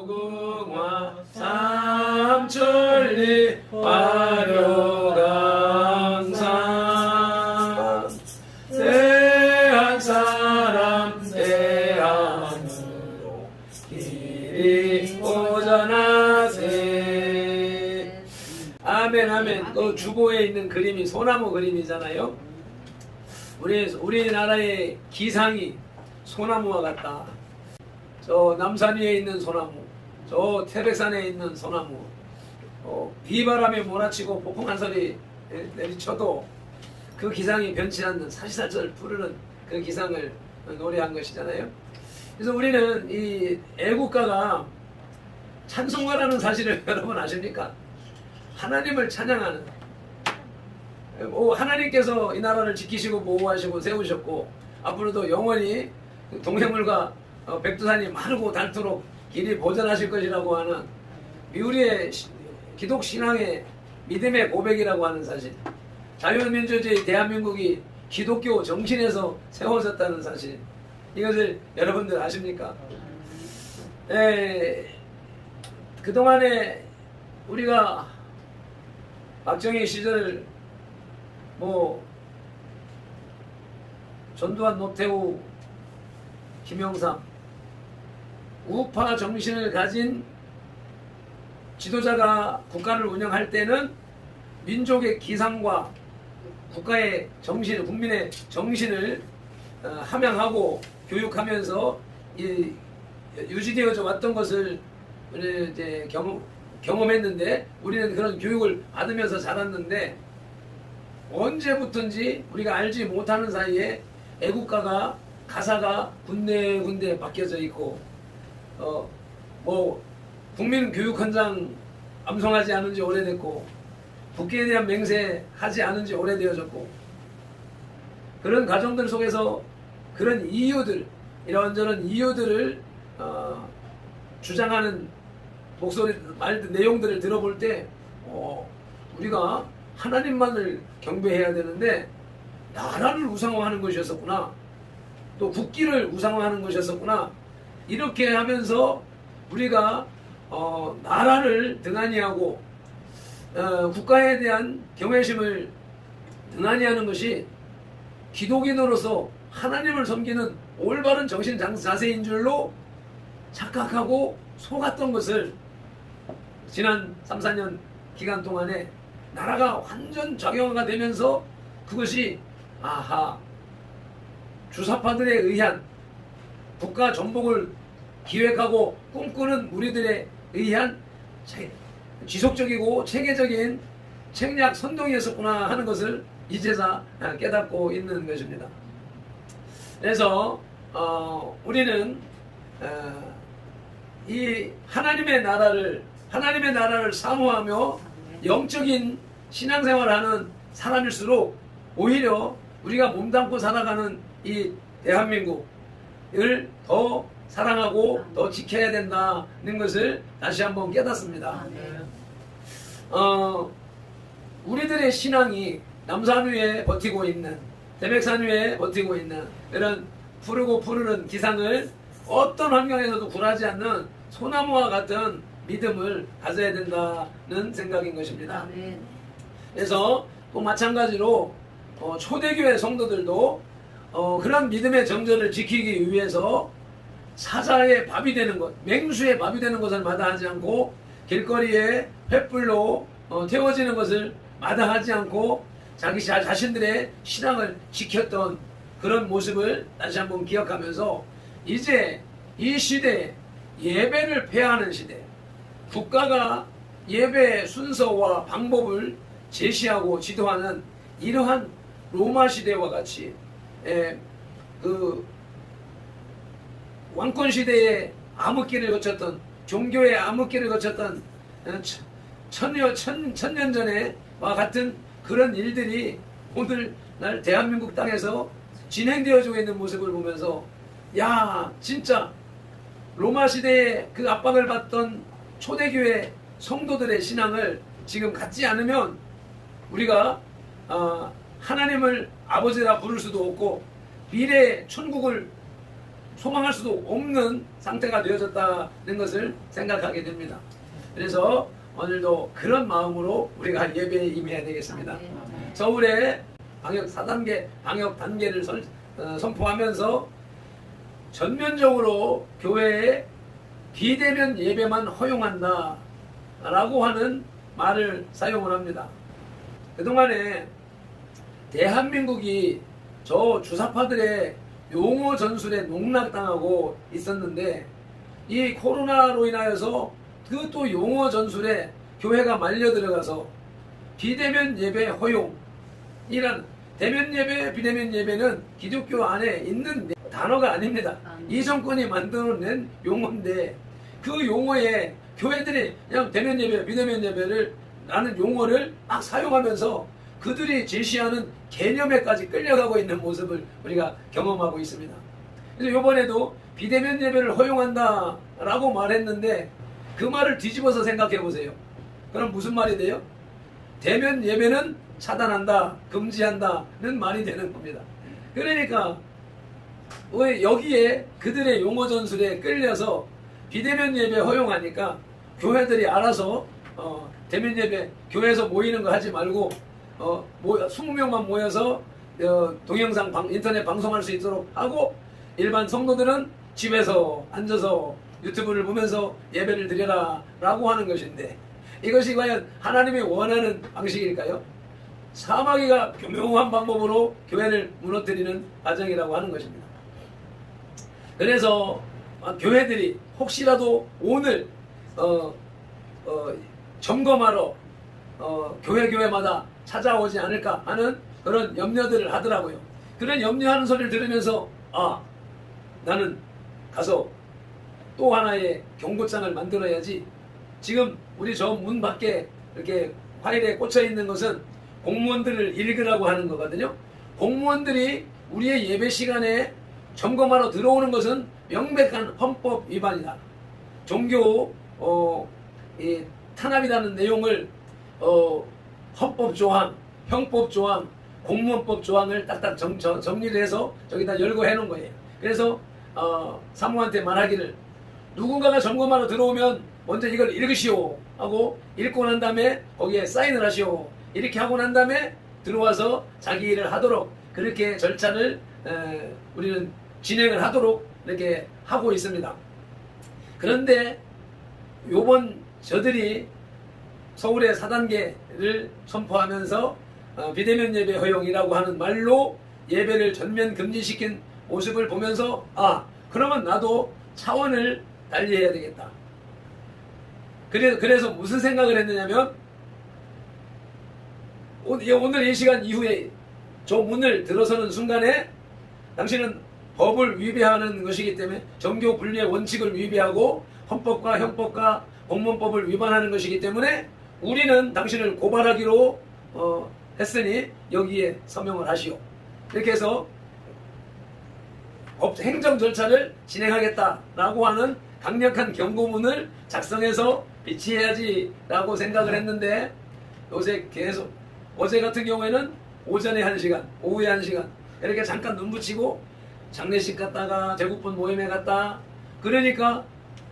무궁화 삼천리 화려강산 대한 사람 대한으로 길이 오전하세. 아멘 아멘. 그 주보에 있는 그림이 소나무 그림이잖아요. 우리나라의 기상이 소나무와 같다. 저 남산 위에 있는 소나무, 저 태백산에 있는 소나무, 비바람에 몰아치고 폭풍 한 소리 내리쳐도 그 기상이 변치 않는 사시사철 푸르는 그 기상을 노래한 것이잖아요. 그래서 우리는 이 애국가가 찬송가라는 사실을 여러분 아십니까? 하나님을 찬양하는, 하나님께서 이 나라를 지키시고 보호하시고 세우셨고 앞으로도 영원히 동해물과 백두산이 마르고 닳도록 길이 보전하실 것이라고 하는 우리의 기독 신앙의 믿음의 고백이라고 하는 사실, 자유민주주의 대한민국이 기독교 정신에서 세워졌다는 사실, 이것을 여러분들 아십니까? 그동안에 우리가 박정희 시절 전두환, 노태우, 김영삼, 우파 정신을 가진 지도자가 국가를 운영할 때는 민족의 기상과 국가의 정신, 국민의 정신을 함양하고 교육하면서 유지되어져 왔던 것을 이제 경험했는데, 우리는 그런 교육을 받으면서 자랐는데 언제부턴지 우리가 알지 못하는 사이에 애국가가 가사가 군데군데 바뀌어져 있고, 국민교육헌장 암송하지 않은 지 오래됐고, 국기에 대한 맹세하지 않은 지 오래되어졌고, 그런 과정들 속에서 그런 이유들, 이런저런 이유들을 주장하는 목소리, 내용들을 들어볼 때 우리가 하나님만을 경배해야 되는데 나라를 우상화하는 것이었었구나, 또 국기를 우상화하는 것이었었구나, 이렇게 하면서 우리가 나라를 등한히 하고 국가에 대한 경외심을 등한히 하는 것이 기독인으로서 하나님을 섬기는 올바른 정신 자세인 줄로 착각하고 속았던 것을 지난 3, 4년 기간 동안에 나라가 완전 정형화가 되면서 그것이 주사파들에 의한 국가 전복을 기획하고 꿈꾸는 우리들에 의한 지속적이고 체계적인 책략 선동이었었구나 하는 것을 이제서 깨닫고 있는 것입니다. 그래서 우리는 이 하나님의 나라를 사모하며 영적인 신앙생활을 하는 사람일수록 오히려 우리가 몸담고 살아가는 이 대한민국을 더 사랑하고 더 지켜야 된다는 것을 다시 한번 깨닫습니다. 우리들의 신앙이 남산 위에 버티고 있는, 태백산 위에 버티고 있는 이런 푸르고 푸르는 기상을 어떤 환경에서도 굴하지 않는 소나무와 같은 믿음을 가져야 된다는 생각인 것입니다. 그래서 또 마찬가지로 초대교회 성도들도 그런 믿음의 정절을 지키기 위해서 사자의 밥이 되는 것, 맹수의 밥이 되는 것을 마다하지 않고, 길거리에 횃불로 태워지는 것을 마다하지 않고 자기 자신들의 신앙을 지켰던 그런 모습을 다시 한번 기억하면서, 이제 이 시대에 예배를 폐하는 시대, 국가가 예배 순서와 방법을 제시하고 지도하는 이러한 로마 시대와 같이 그 왕권 시대의 암흑기를 거쳤던, 종교의 암흑기를 거쳤던 천년 전에와 같은 그런 일들이 오늘날 대한민국 땅에서 진행되어지고 있는 모습을 보면서, 진짜 로마 시대의 그 압박을 받던 초대교회 성도들의 신앙을 지금 갖지 않으면 우리가 하나님을 아버지라 부를 수도 없고 미래의 천국을 소망할 수도 없는 상태가 되어졌다는 것을 생각하게 됩니다. 그래서 오늘도 그런 마음으로 우리가 예배에 임해야 되겠습니다. 서울에 방역 4단계 방역 단계를 선포하면서 전면적으로 교회에 비대면 예배만 허용한다 라고 하는 말을 사용을 합니다. 그동안에 대한민국이 저 주사파들의 용어 전술에 농락당하고 있었는데 이 코로나로 인하여서 그 또 용어 전술에 교회가 말려 들어가서 비대면 예배 허용이란, 대면 예배, 비대면 예배는 기독교 안에 있는 단어가 아닙니다. 이 정권이 만들어낸 용어인데 그 용어에 교회들이 그냥 대면 예배, 비대면 예배를 라는 용어를 막 사용하면서 그들이 제시하는 개념에까지 끌려가고 있는 모습을 우리가 경험하고 있습니다. 그래서 이번에도 비대면 예배를 허용한다 라고 말했는데 그 말을 뒤집어서 생각해 보세요. 그럼 무슨 말이 돼요? 대면 예배는 차단한다, 금지한다는 말이 되는 겁니다. 그러니까 왜 여기에 그들의 용어 전술에 끌려서 비대면 예배 허용하니까 교회들이 알아서 대면 예배 교회에서 모이는 거 하지 말고 20명만 모여서 동영상 인터넷 방송할 수 있도록 하고 일반 성도들은 집에서 앉아서 유튜브를 보면서 예배를 드려라 라고 하는 것인데 이것이 과연 하나님이 원하는 방식일까요? 사마귀가 교묘한 방법으로 교회를 무너뜨리는 과정이라고 하는 것입니다. 그래서 교회들이 혹시라도 오늘 점검하러 교회마다 찾아오지 않을까 하는 그런 염려들을 하더라고요. 그런 염려하는 소리를 들으면서 나는 가서 또 하나의 경고장을 만들어야지. 지금 우리 저 문 밖에 이렇게 파일에 꽂혀 있는 것은 공무원들을 읽으라고 하는 거거든요. 공무원들이 우리의 예배 시간에 점검하러 들어오는 것은 명백한 헌법 위반이다. 종교 탄압이라는 내용을 헌법 조항, 형법 조항, 공무원법 조항을 딱딱 정리를 해서 저기다 열고 해놓은 거예요. 그래서 사무한테 말하기를 누군가가 점검하러 들어오면 먼저 이걸 읽으시오 하고 읽고 난 다음에 거기에 사인을 하시오 이렇게 하고 난 다음에 들어와서 자기 일을 하도록 그렇게 절차를 우리는 진행을 하도록 이렇게 하고 있습니다. 그런데 요번 저들이 서울의 4단계를 선포하면서 비대면 예배 허용이라고 하는 말로 예배를 전면 금지시킨 모습을 보면서 그러면 나도 차원을 달리해야 되겠다. 그래서 무슨 생각을 했느냐면 오늘 이 시간 이후에 저 문을 들어서는 순간에 당신은 법을 위배하는 것이기 때문에 정교 분리의 원칙을 위배하고 헌법과 형법과 공무원법을 위반하는 것이기 때문에 우리는 당신을 고발하기로 했으니 여기에 서명을 하시오. 이렇게 해서 행정 절차를 진행하겠다라고 하는 강력한 경고문을 작성해서 비치해야지 라고 생각을 했는데 요새 계속 어제 같은 경우에는 오전에 1시간, 오후에 1시간 이렇게 잠깐 눈 붙이고 장례식 갔다가 제국분 모임에 갔다 그러니까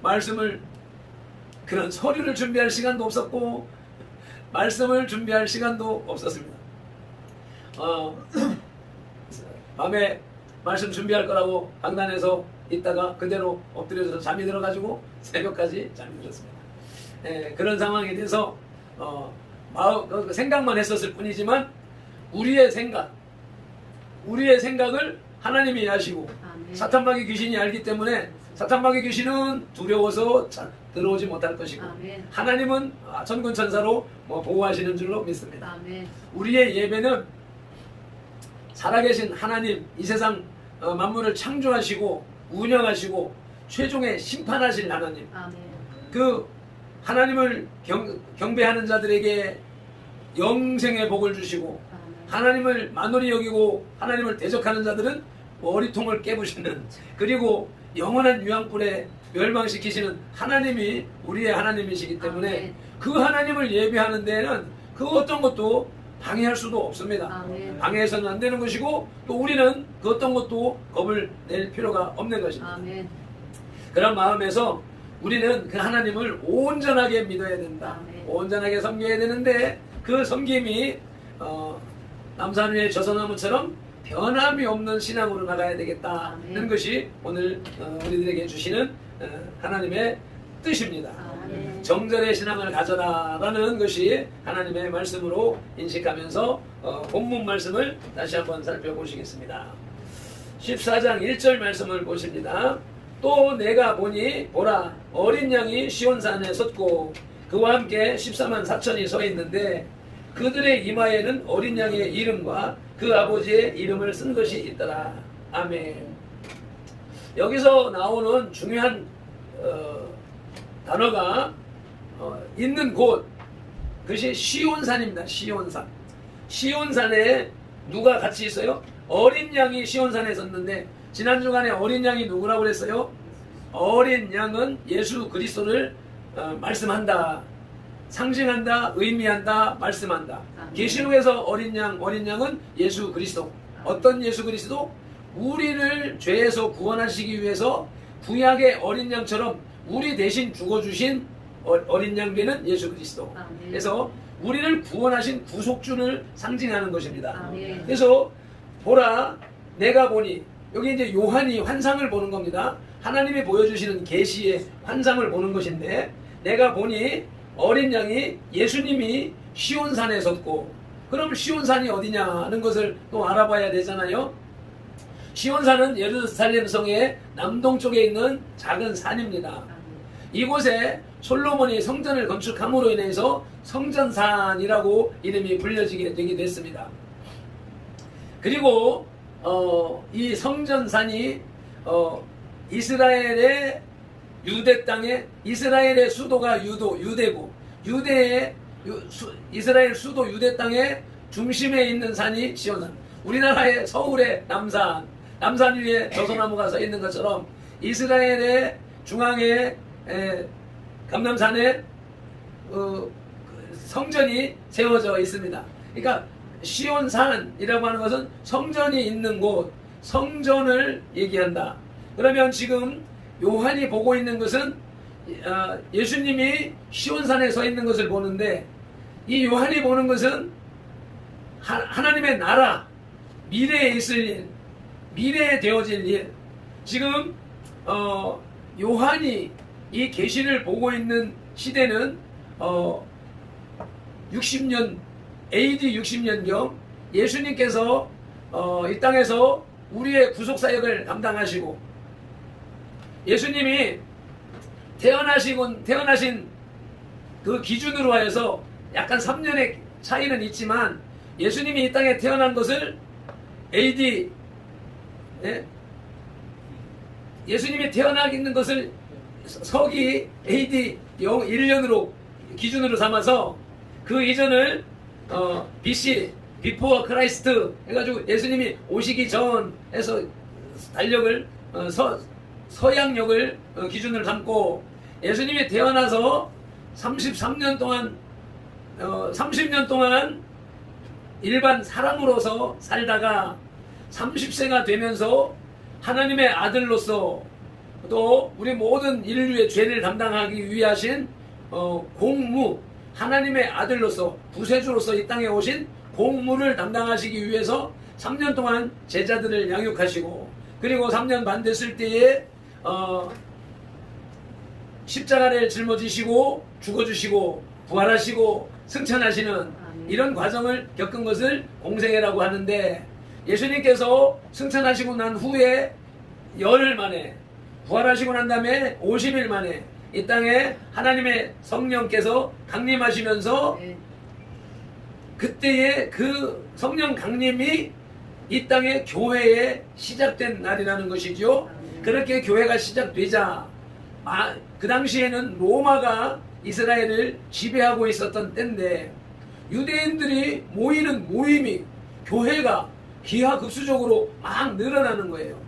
말씀을 그런 서류를 준비할 시간도 없었고 말씀을 준비할 시간도 없었습니다. 밤에 말씀 준비할 거라고 강단에서 있다가 그대로 엎드려서 잠이 들어가지고 새벽까지 잠이 들었습니다. 그런 상황에 대해서 생각만 했었을 뿐이지만 우리의 생각을 하나님이 아시고 사탄마귀 귀신이 알기 때문에 사탄마귀 귀신은 두려워서 들어오지 못할 것이고 하나님은 천군천사로 보호하시는 줄로 믿습니다. 우리의 예배는 살아계신 하나님, 이 세상 만물을 창조하시고 운영하시고 최종의 심판하실 하나님, 그 하나님을 경배하는 자들에게 영생의 복을 주시고 하나님을 만홀히 여기고 하나님을 대적하는 자들은 머리통을 깨부시는, 그리고 영원한 유황불에 멸망시키시는 하나님이 우리의 하나님이시기 때문에 그 하나님을 예배하는 데에는 그 어떤 것도 방해할 수도 없습니다. 아멘. 방해해서는 안 되는 것이고 또 우리는 그 어떤 것도 겁을 낼 필요가 없는 것입니다. 아멘. 그런 마음에서 우리는 그 하나님을 온전하게 믿어야 된다. 아멘. 온전하게 섬겨야 되는데 그 섬김이 남산 위의 저소나무처럼 변함이 없는 신앙으로 나가야 되겠다는 아멘. 것이 오늘 우리들에게 주시는 하나님의 뜻입니다. 아멘. 정절의 신앙을 가져라라는 것이 하나님의 말씀으로 인식하면서 본문 말씀을 다시 한번 살펴보시겠습니다. 14장 1절 말씀을 보십니다. 또 내가 보니 보라 어린 양이 시온산에 섰고 그와 함께 14만 4천이 서 있는데 그들의 이마에는 어린 양의 이름과 그 아버지의 이름을 쓴 것이 있더라. 아멘. 여기서 나오는 중요한 단어가 있는 곳, 그것이 시온산입니다. 시온산. 시온산에 누가 같이 있어요? 어린 양이 시온산에 섰는데 지난 주간에 어린 양이 누구라고 그랬어요? 어린 양은 예수 그리스도를 말씀한다, 상징한다, 의미한다, 말씀한다. 계시록에서 어린 양은 예수 그리스도. 어떤 예수 그리스도? 우리를 죄에서 구원하시기 위해서 구약의 어린 양처럼 우리 대신 죽어주신 어린 양 되는 예수 그리스도. 그래서 우리를 구원하신 구속주를 상징하는 것입니다. 그래서 보라 내가 보니, 여기 이제 요한이 환상을 보는 겁니다. 하나님이 보여주시는 계시의 환상을 보는 것인데, 내가 보니 어린 양이 예수님이 시온산에 섰고, 그럼 시온산이 어디냐는 것을 또 알아봐야 되잖아요. 시온산은 예루살렘 성의 남동쪽에 있는 작은 산입니다. 이곳에 솔로몬이 성전을 건축함으로 인해서 성전산이라고 이름이 불려지게 되게 됐습니다. 그리고 이 성전산이 이스라엘의 유대 땅에, 이스라엘의 수도가 유대고 이스라엘 수도 유대 땅의 중심에 있는 산이 시온산. 우리나라의 서울의 남산 위에 저소나무가 서 있는 것처럼 이스라엘의 중앙에 감람산에 성전이 세워져 있습니다. 그러니까 시온산이라고 하는 것은 성전이 있는 곳, 성전을 얘기한다. 그러면 지금 요한이 보고 있는 것은 예수님이 시온산에 서 있는 것을 보는데, 이 요한이 보는 것은 하나님의 나라, 미래에 있을 일, 미래에 되어질 일. 지금 요한이 이 계시를 보고 있는 시대는 60년 AD 60년경 예수님께서 이 땅에서 우리의 구속사역을 담당하시고, 예수님이 태어나신 그 기준으로 하여서 약간 3년의 차이는 있지만, 예수님이 이 땅에 태어난 것을 AD, 예수님이 태어나 있는 것을 서기 AD 1년으로 기준으로 삼아서 그 이전을 BC, Before Christ 해가지고 예수님이 오시기 전 해서 달력을 서양력을 기준으로 삼고, 예수님이 태어나서 33년 동안 30년 동안 일반 사람으로서 살다가 30세가 되면서 하나님의 아들로서 또 우리 모든 인류의 죄를 담당하기 위하신 공무, 하나님의 아들로서 구세주로서 이 땅에 오신 공무를 담당하시기 위해서 3년 동안 제자들을 양육하시고, 그리고 3년 반 됐을 때에 십자가를 짊어지시고 죽어주시고 부활하시고 승천하시는 이런 과정을 겪은 것을 공생애라고 하는데, 예수님께서 승천하시고 난 후에 열흘 만에, 부활하시고 난 다음에 50일 만에 이 땅에 하나님의 성령께서 강림하시면서, 그때의 그 성령 강림이 이 땅의 교회에 시작된 날이라는 것이죠. 그렇게 교회가 시작되자, 그 당시에는 로마가 이스라엘을 지배하고 있었던 때인데, 유대인들이 모이는 모임이, 교회가 기하급수적으로 막 늘어나는 거예요.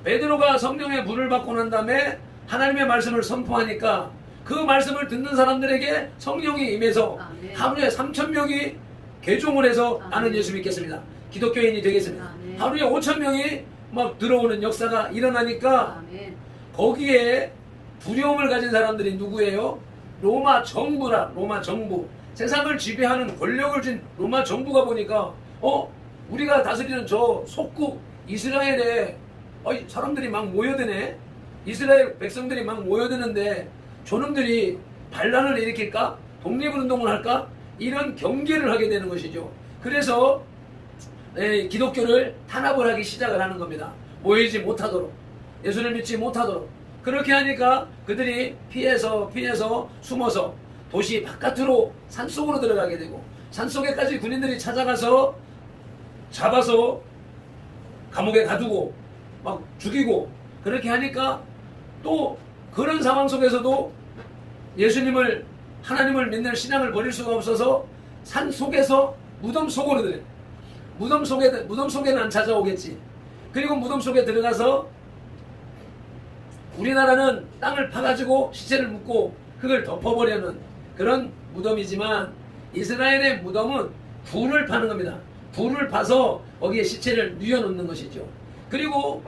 베드로가 성령의 불을 받고 난 다음에 하나님의 말씀을 선포하니까 그 말씀을 듣는 사람들에게 성령이 임해서 하루에 3,000명이 개종을 해서 아멘. 나는 예수 믿겠습니다. 기독교인이 되겠습니다. 아멘. 하루에 5천 명이 막 들어오는 역사가 일어나니까 아멘. 거기에 두려움을 가진 사람들이 누구예요? 로마 정부라. 로마 정부. 세상을 지배하는 권력을 쥔 로마 정부가 보니까 우리가 다스리는 저 속국 이스라엘에 사람들이 막 모여드네. 이스라엘 백성들이 막 모여드는데 저놈들이 반란을 일으킬까? 독립운동을 할까? 이런 경계를 하게 되는 것이죠. 그래서 기독교를 탄압을 하기 시작을 하는 겁니다. 모이지 못하도록, 예수를 믿지 못하도록. 그렇게 하니까 그들이 피해서 숨어서 도시 바깥으로 산속으로 들어가게 되고, 산속에까지 군인들이 찾아가서 잡아서 감옥에 가두고 막 죽이고, 그렇게 하니까 또 그런 상황 속에서도 예수님을, 하나님을 믿는 신앙을 버릴 수가 없어서 산 속에서 무덤 속으로 들어요. 무덤 속에는 안 찾아오겠지. 그리고 무덤 속에 들어가서, 우리나라는 땅을 파가지고 시체를 묻고 흙을 덮어버리는 그런 무덤이지만, 이스라엘의 무덤은 불을 파는 겁니다. 불을 파서 거기에 시체를 뉘어놓는 것이죠. 그리고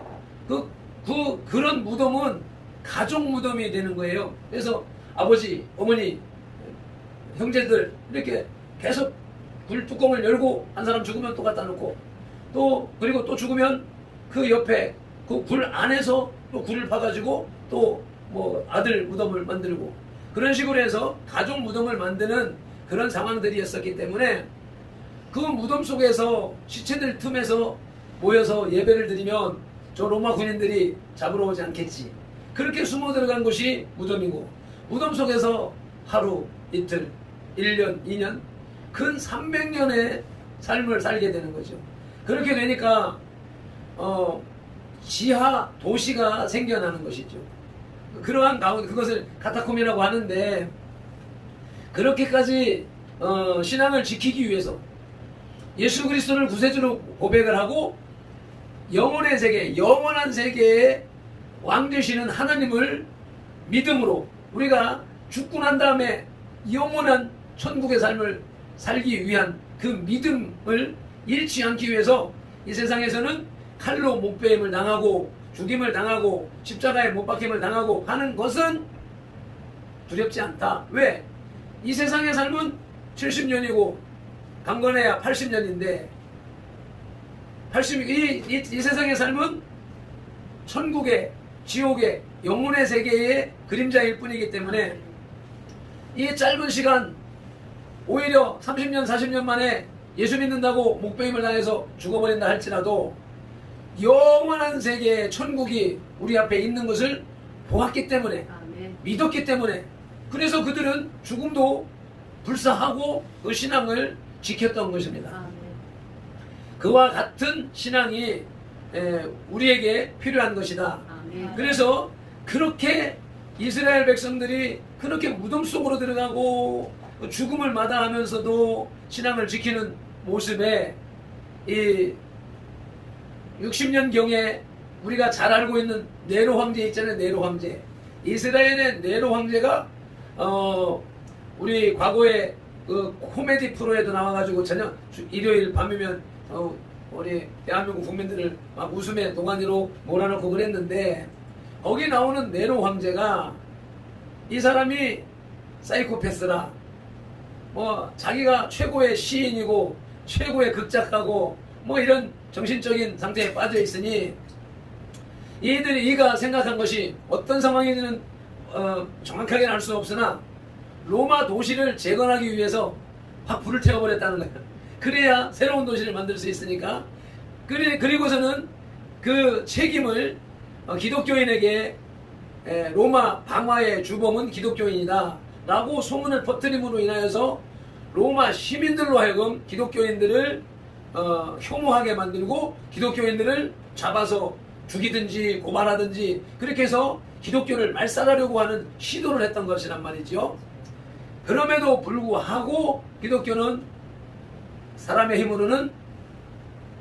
그런 무덤은 가족 무덤이 되는 거예요. 그래서 아버지, 어머니, 형제들 이렇게 계속 불 뚜껑을 열고, 한 사람 죽으면 또 갖다 놓고, 그리고 또 죽으면 그 옆에 그 불 안에서 또 굴을 파가지고 또 뭐 아들 무덤을 만들고, 그런 식으로 해서 가족 무덤을 만드는 그런 상황들이었었기 때문에, 그 무덤 속에서 시체들 틈에서 모여서 예배를 드리면 저 로마 군인들이 잡으러 오지 않겠지. 그렇게 숨어 들어간 곳이 무덤이고, 무덤 속에서 하루, 이틀, 1년, 2년, 근 300년의 삶을 살게 되는 거죠. 그렇게 되니까 지하 도시가 생겨나는 것이죠. 그러한 가운데, 그것을 카타콤이라고 하는데, 그렇게까지 신앙을 지키기 위해서 예수 그리스도를 구세주로 고백을 하고, 영혼의 세계, 영원한 세계에 왕 되시는 하나님을 믿음으로, 우리가 죽고 난 다음에 영원한 천국의 삶을 살기 위한 그 믿음을 잃지 않기 위해서 이 세상에서는 칼로 목베임을 당하고 죽임을 당하고 십자가에 못 박힘을 당하고 하는 것은 두렵지 않다. 왜? 이 세상의 삶은 70년이고 강건해야 80년인데, 이 세상의 삶은 천국의, 지옥의, 영혼의 세계의 그림자일 뿐이기 때문에, 이 짧은 시간, 오히려 30년, 40년 만에 예수 믿는다고 목베임을 당해서 죽어버린다 할지라도 영원한 세계의 천국이 우리 앞에 있는 것을 보았기 때문에, 아멘. 믿었기 때문에, 그래서 그들은 죽음도 불사하고 그 신앙을 지켰던 것입니다. 아멘. 그와 같은 신앙이 우리에게 필요한 것이다. 아멘. 그래서 그렇게 이스라엘 백성들이 그렇게 무덤 속으로 들어가고 죽음을 마다하면서도 신앙을 지키는 모습에, 이 60년경에 우리가 잘 알고 있는 네로 황제 있잖아요. 네로 황제. 이스라엘의 네로 황제가 우리 과거에 그 코미디 프로에도 나와가지고 저녁 일요일 밤이면 우리 대한민국 국민들을 막 웃음의 동안으로 몰아넣고 그랬는데, 거기 나오는 네로 황제가, 이 사람이 사이코패스라, 뭐 자기가 최고의 시인이고 최고의 극작가고 뭐 이런 정신적인 상태에 빠져 있으니, 이가 생각한 것이 어떤 상황인지는 정확하게는 알 수 없으나, 로마 도시를 재건하기 위해서 확 불을 태워버렸다는 거예요. 그래야 새로운 도시를 만들 수 있으니까. 그리고서는 그 책임을 기독교인에게, 로마 방화의 주범은 기독교인이다 라고 소문을 퍼뜨림으로 인하여서 로마 시민들로 하여금 기독교인들을 혐오하게 만들고, 기독교인들을 잡아서 죽이든지 고발하든지, 그렇게 해서 기독교를 말살하려고 하는 시도를 했던 것이란 말이죠. 그럼에도 불구하고 기독교는 사람의 힘으로는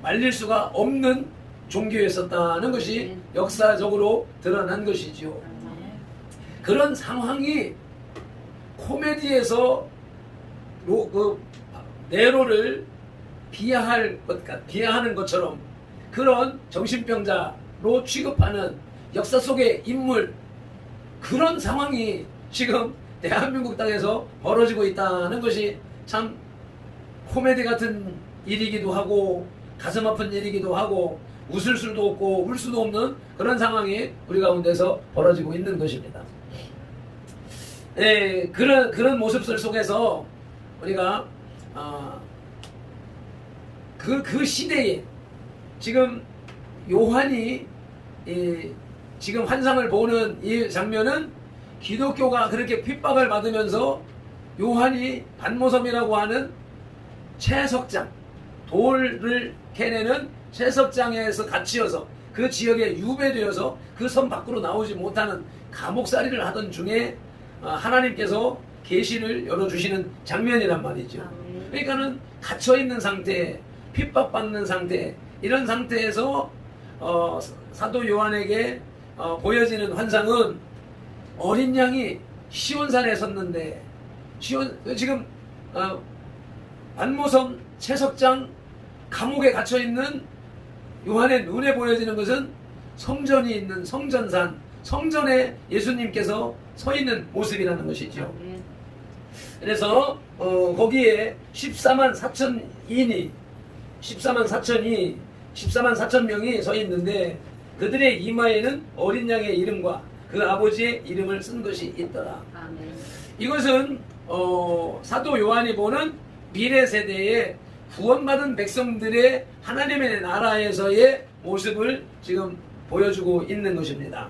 말릴 수가 없는 종교였었다는 것이 역사적으로 드러난 것이지요. 그런 상황이 코미디에서 네로를 비하하는 것처럼 그런 정신병자로 취급하는 역사 속의 인물, 그런 상황이 지금 대한민국 땅에서 벌어지고 있다는 것이 참 코미디 같은 일이기도 하고 가슴 아픈 일이기도 하고 웃을 수도 없고 울 수도 없는 그런 상황이 우리 가운데서 벌어지고 있는 것입니다. 그런 모습들 속에서 우리가 그 시대에 지금 요한이 지금 환상을 보는 이 장면은 기독교가 그렇게 핍박을 받으면서 요한이 반모섬이라고 하는 채석장, 돌을 캐내는 채석장에서 갇히어서 그 지역에 유배되어서 그 섬 밖으로 나오지 못하는 감옥살이를 하던 중에 하나님께서 계시를 열어주시는 장면이란 말이죠. 그러니까는 갇혀있는 상태, 핍박받는 상태, 이런 상태에서 사도 요한에게 보여지는 환상은 어린 양이 시온산에 섰는데 지금 반모섬 채석장 감옥에 갇혀있는 요한의 눈에 보여지는 것은 성전이 있는 성전산, 성전에 예수님께서 서 있는 모습이라는 것이죠. 그래서 거기에 14만 4천 명이 서 있는데 그들의 이마에는 어린 양의 이름과 그 아버지의 이름을 쓴 것이 있더라. 이것은 사도 요한이 보는 미래 세대의 구원받은 백성들의 하나님의 나라에서의 모습을 지금 보여주고 있는 것입니다.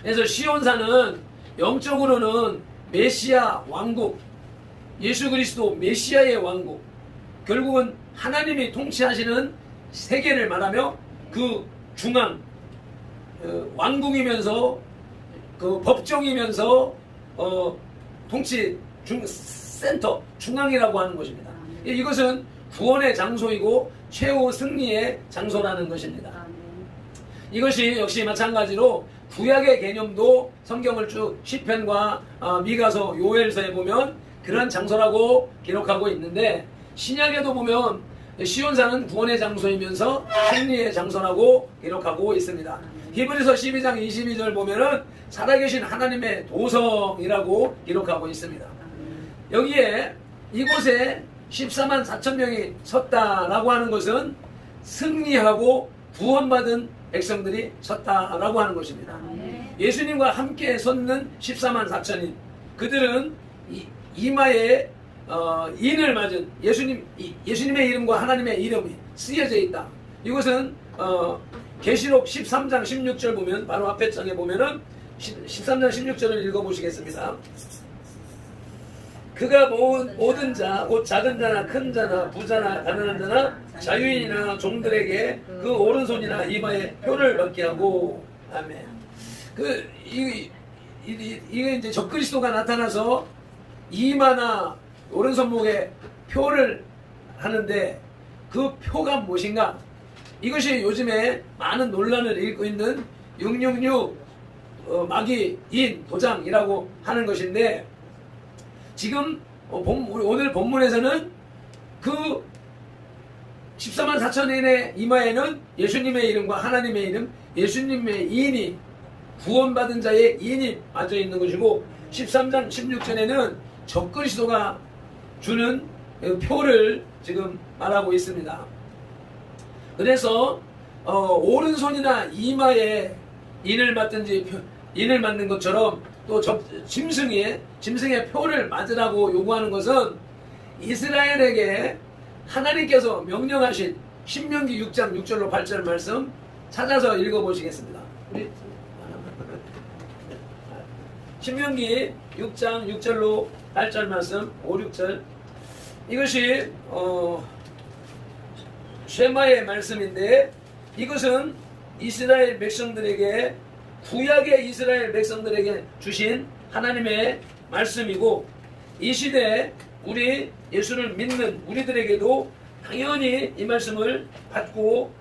그래서 시온산은 영적으로는 메시아 왕국, 예수 그리스도 메시아의 왕국, 결국은 하나님이 통치하시는 세계를 말하며 그 중앙, 왕궁이면서 그 법정이면서 통치 센터, 중앙이라고 하는 것입니다. 이것은 구원의 장소이고 최후 승리의 장소라는 것입니다. 이것이 역시 마찬가지로 구약의 개념도 성경을 쭉 시편과 미가서, 요엘서에 보면 그런 장소라고 기록하고 있는데, 신약에도 보면 시온산은 구원의 장소이면서 승리의 장소라고 기록하고 있습니다. 히브리서 12장 22절 보면은 살아계신 하나님의 도성이라고 기록하고 있습니다. 여기에 이곳에 14만 4천 명이 섰다라고 하는 것은 승리하고 구원받은 백성들이 섰다라고 하는 것입니다. 예수님과 함께 섰는 14만 4천인 그들은 이마에 인을 맞은 예수님의 이름과 하나님의 이름이 쓰여져 있다. 이것은 계시록 13장 16절 보면, 바로 앞에 장에 보면은 13장 16절을 읽어보시겠습니다. 그가 모든 자, 곧 작은 자나 큰 자나 부자나 가난한 자나 자유인이나 종들에게 그 오른손이나 이마에 표를 받게 하고, 아멘. 이게 이제 적그리스도가 나타나서 이마나 오른손목에 표를 하는데 그 표가 무엇인가? 이것이 요즘에 많은 논란을 일고 있는 666 마귀인 도장이라고 하는 것인데, 지금 오늘 본문에서는 그 14만 4천인의 이마에는 예수님의 이름과 하나님의 이름, 예수님의 인이, 구원받은 자의 인이 빠져 있는 것이고, 13장 16절에는 적그리스도가 주는 표를 지금 말하고 있습니다. 그래서 오른손이나 이마에 인을 맞는 것처럼 또 짐승의 표를 맞으라고 요구하는 것은 이스라엘에게 하나님께서 명령하신 신명기 6장 6절로 8절 말씀 찾아서 읽어보시겠습니다. 신명기 6장 6절로 8절 말씀, 5, 6절. 이것이 쉐마의 말씀인데, 이것은 이스라엘 백성들에게, 구약의 이스라엘 백성들에게 주신 하나님의 말씀이고, 이 시대에 우리 예수를 믿는 우리들에게도 당연히 이 말씀을 받고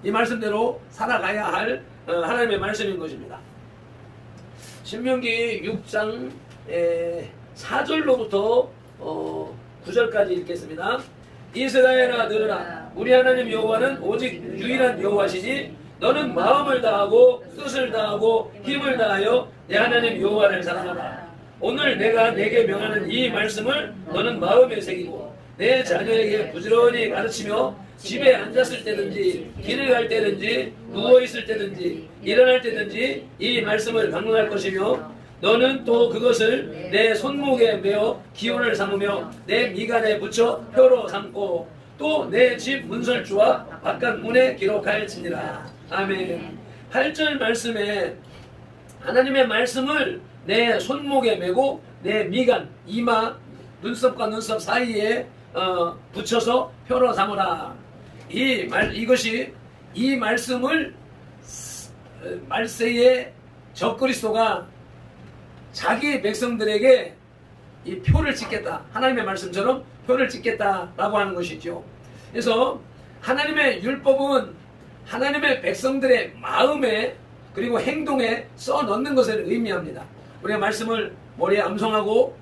이 말씀대로 살아가야 할 하나님의 말씀인 것입니다. 신명기 6장 4절로부터 9절까지 읽겠습니다. 이스라엘아 들으라. 우리 하나님 여호와는 오직 유일한 여호와시니 너는 마음을 다하고 뜻을 다하고 힘을 다하여 내 하나님 여호와를 사랑하라. 오늘 내가 내게 명하는 이 말씀을 너는 마음에 새기고 내 자녀에게 부지런히 가르치며 집에 앉았을 때든지 길을 갈 때든지 누워있을 때든지 일어날 때든지 이 말씀을 강론할 것이며 너는 또 그것을 내 손목에 메어 기운을 삼으며 내 미간에 붙여 표로 삼고 또 내 집 문설주와 바깥 문에 기록할지니라. 아멘. 8절 말씀에 하나님의 말씀을 내 손목에 메고 내 미간, 이마, 눈썹과 눈썹 사이에 붙여서 표로 삼으라. 이것이 이 말씀을 말세의 적그리스도가 자기 백성들에게 이 표를 찍겠다. 하나님의 말씀처럼 표를 찍겠다라고 하는 것이죠. 그래서 하나님의 율법은 하나님의 백성들의 마음에 그리고 행동에 써 넣는 것을 의미합니다. 우리가 말씀을 머리에 암송하고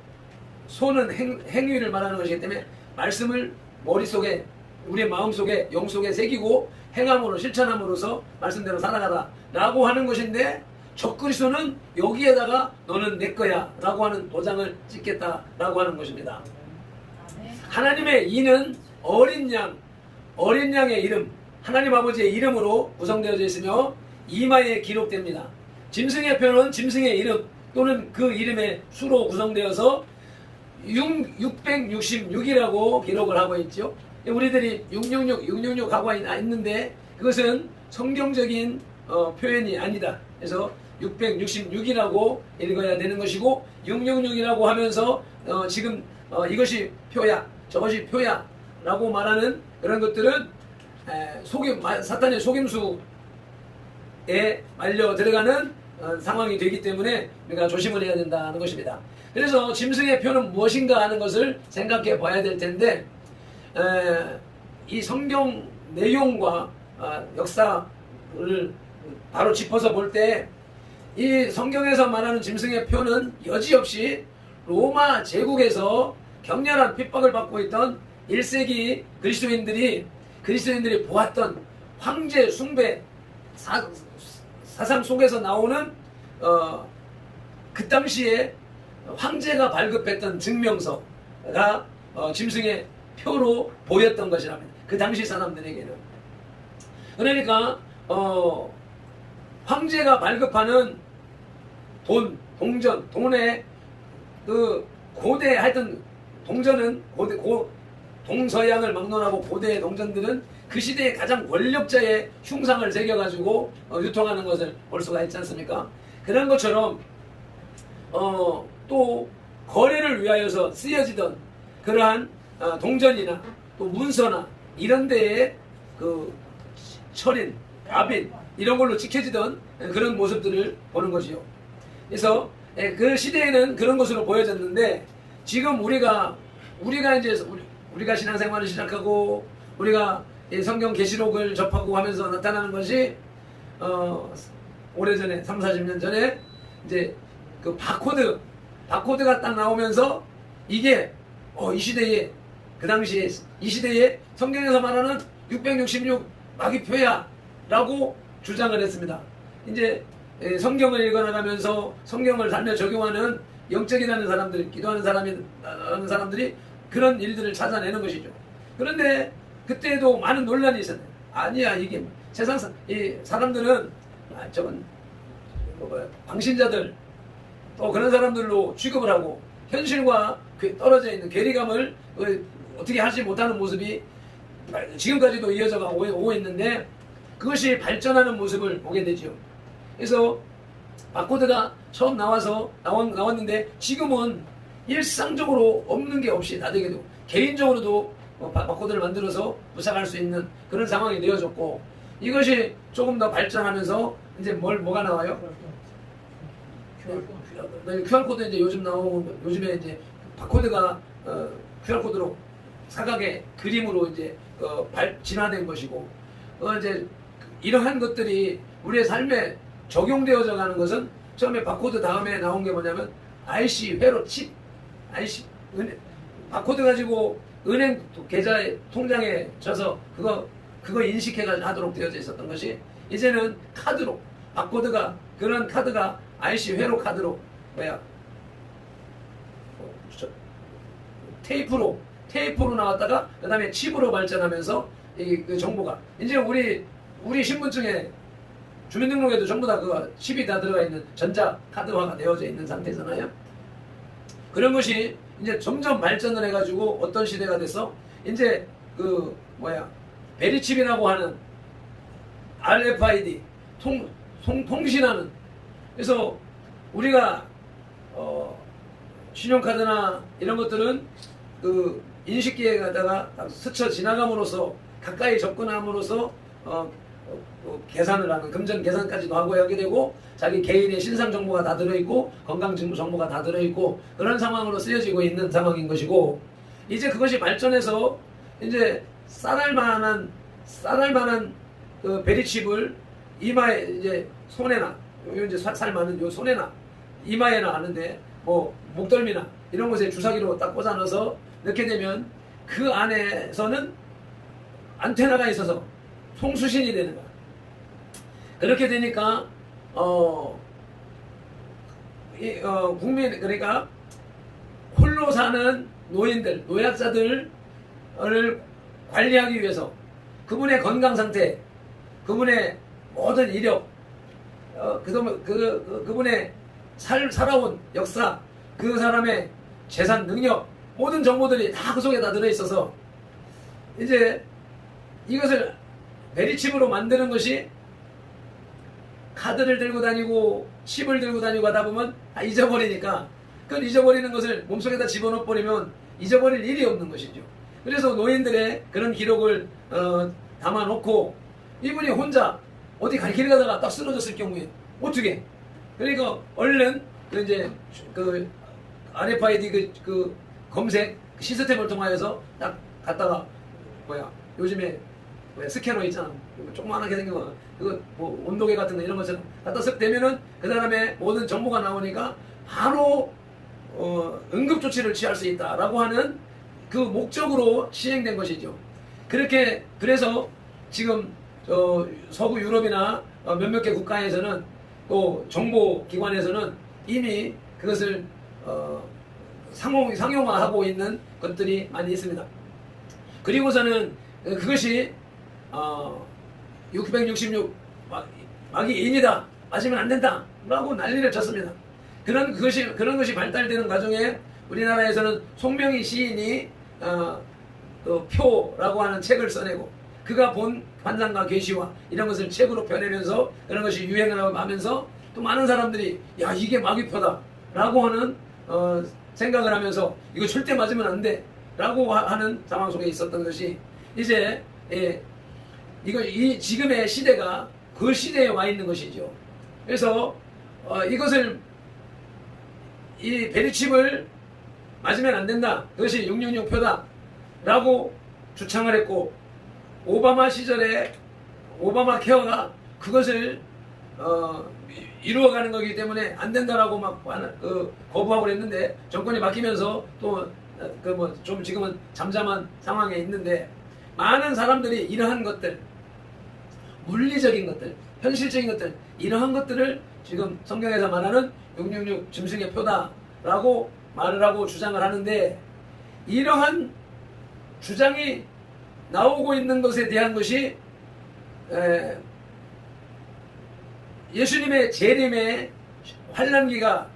손은 행위를 말하는 것이기 때문에 말씀을 머릿속에 우리의 마음속에 영속에 새기고 행함으로 실천함으로써 말씀대로 살아가라 라고 하는 것인데 적그리스도는 여기에다가 너는 내 거야 라고 하는 도장을 찍겠다 라고 하는 것입니다. 하나님의 이는 어린 양의 이름 하나님 아버지의 이름으로 구성되어져 있으며 이마에 기록됩니다. 짐승의 표는 짐승의 이름 또는 그 이름의 수로 구성되어서 666이라고 기록을 하고 있죠. 우리들이 666 하고 있는데 그것은 성경적인 표현이 아니다. 그래서 666이라고 읽어야 되는 것이고 666이라고 하면서 지금 이것이 표야 저것이 표야 라고 말하는 그런 것들은 사탄의 속임수에 말려 들어가는 상황이 되기 때문에 우리가 조심을 해야 된다는 것입니다. 그래서 짐승의 표는 무엇인가 하는 것을 생각해 봐야 될 텐데 이 성경 내용과 역사를 바로 짚어서 볼 때 이 성경에서 말하는 짐승의 표는 여지없이 로마 제국에서 격렬한 핍박을 받고 있던 1세기 그리스도인들이 보았던 황제 숭배 사상 속에서 나오는 그 당시에 황제가 발급했던 증명서가 짐승의 표로 보였던 것이랍니다. 그 당시 사람들에게는. 그러니까 황제가 발급하는 동전의 그 고대 하여튼 동전은 동서양을 막론하고 고대의 동전들은 그 시대의 가장 권력자의 흉상을 새겨가지고 유통하는 것을 볼 수가 있지 않습니까? 그런 것처럼 또 거래를 위하여서 쓰여지던 그러한 동전이나 또 문서나 이런 데에 그 철인, 갑인 이런 걸로 찍혀지던 그런 모습들을 보는 것이요. 그래서 그 시대에는 그런 것으로 보여졌는데 지금 우리가 이제 우리가 신앙생활을 시작하고 우리가 성경 계시록을 접하고 하면서 나타나는 것이 오래전에 30-40년 전에 이제 그 바코드가 딱 나오면서 이게 이 시대에 그 당시에 이 시대에 성경에서 말하는 666 마귀표야 라고 주장을 했습니다. 이제 성경을 읽어나가면서 성경을 삶에 적용하는 영적이라는 사람들, 기도하는 사람들이 그런 일들을 찾아내는 것이죠. 그런데 그때도 많은 논란이 있었네요. 아니야, 이게 세상 이 사람들은 저건 방신자들 또 그런 사람들로 취급을 하고 현실과 떨어져 있는 괴리감을 어떻게 하지 못하는 모습이 지금까지도 이어져 오고 있는데 그것이 발전하는 모습을 보게 되죠. 그래서 바코드가 처음 나왔는데 지금은 일상적으로 없는 게 없이 다 되게 되고 개인적으로도 바코드를 만들어서 부착할 수 있는 그런 상황이 되어졌고 이것이 조금 더 발전하면서 이제 뭐가 나와요? QR코드 이제 요즘에 이제 바코드가 QR코드로 사각의 그림으로 이제 진화된 것이고 이제 이러한 것들이 우리의 삶에 적용되어져 가는 것은 처음에 바코드 다음에 나온 게 뭐냐면 IC 회로 칩, IC 바코드 가지고 은행 계좌에 통장에 쳐서 그거 인식해가지고 하도록 되어져 있었던 것이 이제는 카드로 바코드가 그런 카드가 IC 회로 카드로 테이프로 나왔다가 그 다음에 칩으로 발전하면서 그 정보가 이제 우리 신분증에 주민등록에도 전부 다 그 칩이 다 들어가 있는 전자 카드화가 되어져 있는 상태잖아요. 그런 것이 이제 점점 발전을 해가지고 어떤 시대가 돼서 이제 베리칩이라고 하는 RFID 통신하는 그래서 우리가 신용카드나 이런 것들은 그 인식기에 가다가 스쳐 지나감으로써 가까이 접근함으로써 계산을 하는 금전 계산까지도 하고 하게 되고 자기 개인의 신상 정보가 다 들어있고 건강 정보가 다 들어있고 그런 상황으로 쓰여지고 있는 상황인 것이고 이제 그것이 발전해서 이제 쌀알 만한 그 베리칩을 이마에 이제 손에나 이제 살 많은 요 손에나 이마에나 하는데 뭐 목덜미나 이런 곳에 주사기로 딱 꽂아 넣어서 넣게 되면 그 안에서는 안테나가 있어서 송수신이 되는 거야. 그렇게 되니까 국민 그러니까 홀로 사는 노인들, 노약자들을 관리하기 위해서 그분의 건강 상태, 그분의 모든 이력, 그분의 살아온 역사, 그 사람의 재산 능력, 모든 정보들이 다 그 속에 다 들어있어서 이제 이것을 베리칩으로 만드는 것이 카드를 들고 다니고 칩을 들고 다니고 하다 보면 다 잊어버리니까 그걸 잊어버리는 것을 몸속에다 집어넣어 버리면 잊어버릴 일이 없는 것이죠. 그래서 노인들의 그런 기록을 담아놓고 이분이 혼자 어디 갈 길 가다가 딱 쓰러졌을 경우에 어떻게? 그러니까 얼른 이제 그 RFID 그 검색 시스템을 통하여서 딱 갖다가 요즘에 스캐너 있잖아. 조그만하게 생긴 거. 그거 뭐 온도계 같은 거 이런 것처럼 갖다 쓱 대면은 그 사람의 모든 정보가 나오니까 바로 응급조치를 취할 수 있다라고 하는 그 목적으로 시행된 것이죠. 그래서 지금 서구 유럽이나 몇몇 개 국가에서는 또 정보기관에서는 이미 그것을 상용화하고 있는 것들이 많이 있습니다. 그리고서는 그것이 666 마기 인이다, 마시면 안 된다 라고 난리를 쳤습니다. 그런 것이 발달되는 과정에 우리나라에서는 송명희 시인이 표라고 하는 책을 써내고 그가 본 환상과 계시와 이런 것을 책으로 펴내면서 그런 것이 유행을 하면서 또 많은 사람들이 야 이게 마귀표다 라고 하는 생각을 하면서 이거 절대 맞으면 안 돼 라고 하는 상황 속에 있었던 것이 이제 이 지금의 시대가 그 시대에 와 있는 것이죠. 그래서 이것을 이 베리칩을 맞으면 안 된다. 그것이 666 표다 라고 주창을 했고 오바마 시절에 오바마 케어가 그것을 이루어가는 거기 때문에 안 된다라고 막 거부하고 그랬는데 정권이 바뀌면서 또 좀 지금은 잠잠한 상황에 있는데 많은 사람들이 이러한 것들 물리적인 것들 현실적인 것들 이러한 것들을 지금 성경에서 말하는 666 짐승의 표다라고 말을 하고 주장을 하는데 이러한 주장이 나오고 있는 것에 대한 것이 예수님의 재림의 환란기가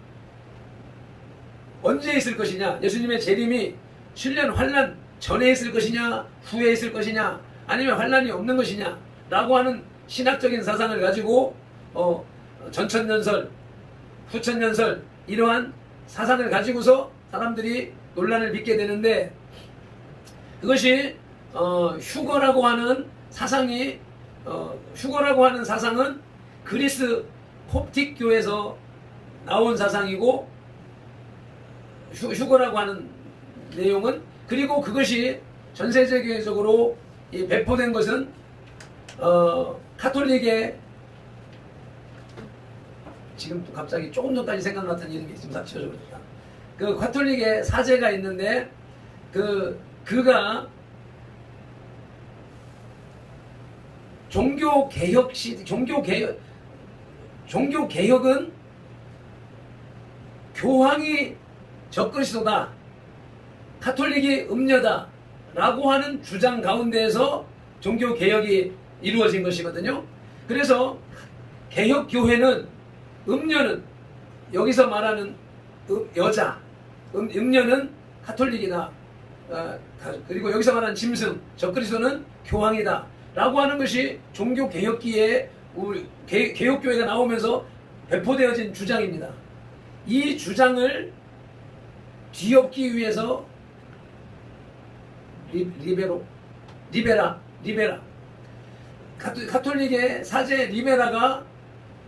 언제 있을 것이냐, 예수님의 재림이 신년 환란 전에 있을 것이냐 후에 있을 것이냐 아니면 환란이 없는 것이냐 라고 하는 신학적인 사상을 가지고 전천년설 후천년설 이러한 사상을 가지고서 사람들이 논란을 빚게 되는데 그것이 휴거라고 하는 사상이 휴거라고 하는 사상은 그리스 콥틱 교에서 나온 사상이고 휴거라고 하는 내용은 그리고 그것이 전 세계적으로 배포된 것은 카톨릭의 지금 또 갑자기 조금 전까지 생각났던 이름이 지금 싹 치워져 버렸다. 그 카톨릭의 사제가 있는데 그가 종교개혁은 교황이 적그리스도다, 카톨릭이 음녀다 라고 하는 주장 가운데에서 종교개혁이 이루어진 것이거든요. 그래서 개혁교회는 음녀는 여기서 말하는 여자, 음녀는 카톨릭이다, 그리고 여기서 말하는 짐승, 적그리스도는 교황이다 라고 하는 것이 종교개혁기에 개혁교회가 나오면서 배포되어진 주장입니다. 이 주장을 뒤엎기 위해서 리베라 카톨릭의 사제 리베라가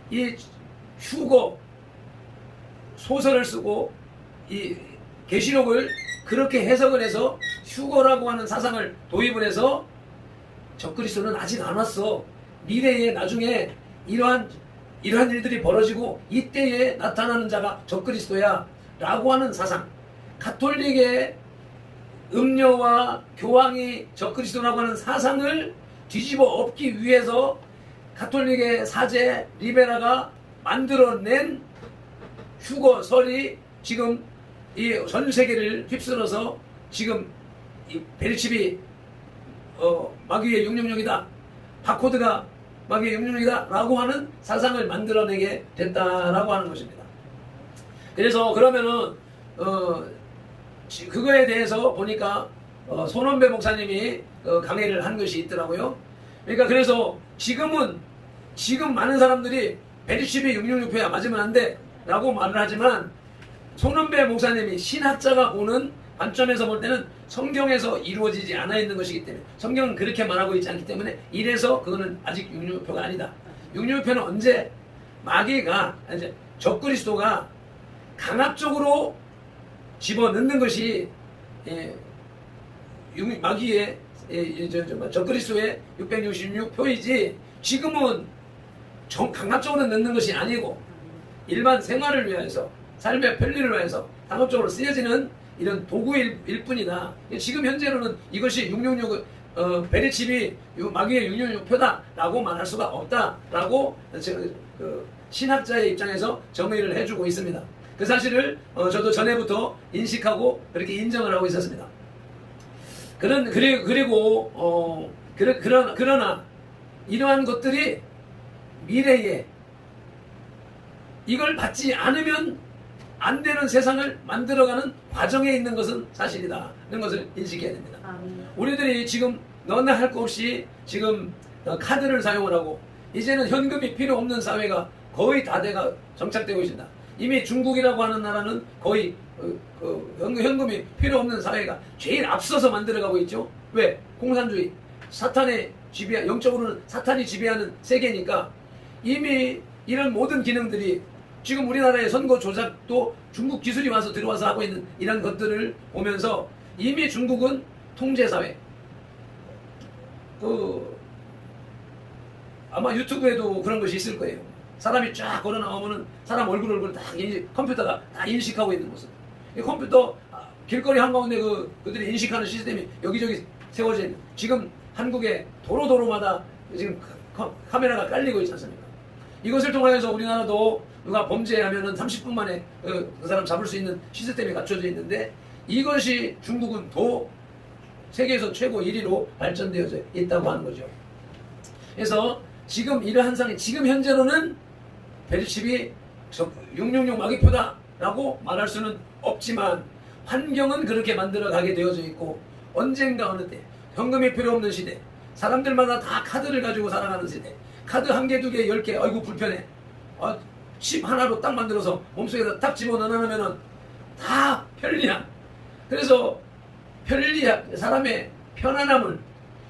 이 휴거 소설을 쓰고 이 계시록을 그렇게 해석을 해서 휴거라고 하는 사상을 도입을 해서 적그리스도는 아직 안 왔어, 미래에 나중에 이러한 일들이 벌어지고 이때에 나타나는 자가 적그리스도야 라고 하는 사상, 카톨릭의 음녀와 교황이 적그리스도라고 하는 사상을 뒤집어 엎기 위해서 카톨릭의 사제 리베라가 만들어낸 휴거설이 지금 이 전 세계를 휩쓸어서 지금 이 베르칩이 마귀의 666이다, 바코드가 마귀의 666이다 라고 하는 사상을 만들어내게 됐다라고 하는 것입니다. 그래서 그러면은 그거에 대해서 보니까 손원배 목사님이 강의를 한 것이 있더라고요. 그러니까 그래서 지금 많은 사람들이 베르칩이 666표야 맞으면 안 돼 라고 말을 하지만, 손원배 목사님이 신학자가 보는 관점에서 볼 때는 성경에서 이루어지지 않아 있는 것이기 때문에, 성경은 그렇게 말하고 있지 않기 때문에 이래서 그거는 아직 666표가 아니다. 666표는 언제 마귀가 이제 적그리스도가 강압적으로 집어넣는 것이 마귀의 적그리스도의 666표이지, 지금은 강압적으로 넣는 것이 아니고 일반 생활을 위해서, 삶의 편리를 위해서 상업적으로 쓰여지는 이런 도구일 뿐이다. 지금 현재로는 이것이 666 베르칩이 마귀의 666표다라고 말할 수가 없다라고 신학자의 입장에서 정의를 해주고 있습니다. 그 사실을 저도 전에부터 인식하고 그렇게 인정을 하고 있었습니다. 그러나 이러한 것들이 미래에 이걸 받지 않으면 안 되는 세상을 만들어가는 과정에 있는 것은 사실이다. 이런 것을 인식해야 됩니다. 우리들이 지금 너나 할 것 없이 지금 카드를 사용을 하고 이제는 현금이 필요 없는 사회가 거의 다 돼가 정착되고 있습니다. 이미 중국이라고 하는 나라는 거의 현금이 필요 없는 사회가 제일 앞서서 만들어가고 있죠. 왜? 공산주의, 사탄의 지배, 영적으로는 사탄이 지배하는 세계니까 이미 이런 모든 기능들이 지금 우리나라의 선거 조작도 중국 기술이 들어와서 하고 있는 이런 것들을 보면서 이미 중국은 통제사회, 아마 유튜브에도 그런 것이 있을 거예요. 사람이 쫙 걸어 나오면은 사람 얼굴 다 컴퓨터가 다 인식하고 있는 모습. 이 컴퓨터 길거리 한가운데 그들이 인식하는 시스템이 여기저기 세워져 있는, 지금 한국의 도로마다 지금 카메라가 깔리고 있지 않습니까? 이것을 통해서 우리나라도 누가 범죄하면은 30분 만에 그 사람 잡을 수 있는 시스템이 갖춰져 있는데, 이것이 중국은 더 세계에서 최고 1위로 발전되어져 있다고 하는 거죠. 그래서 지금 이러한 상황이, 지금 현재로는 베르칩이 666 마귀표다라고 말할 수는 없지만 환경은 그렇게 만들어가게 되어져 있고, 언젠가 어느 때 현금이 필요 없는 시대, 사람들마다 다 카드를 가지고 살아가는 시대, 카드 한 개, 두 개, 10개, 아이고 불편해, 칩 하나로 딱 만들어서 몸속에다 딱 집어넣으면은 다 편리한, 그래서 편리한 사람의 편안함을,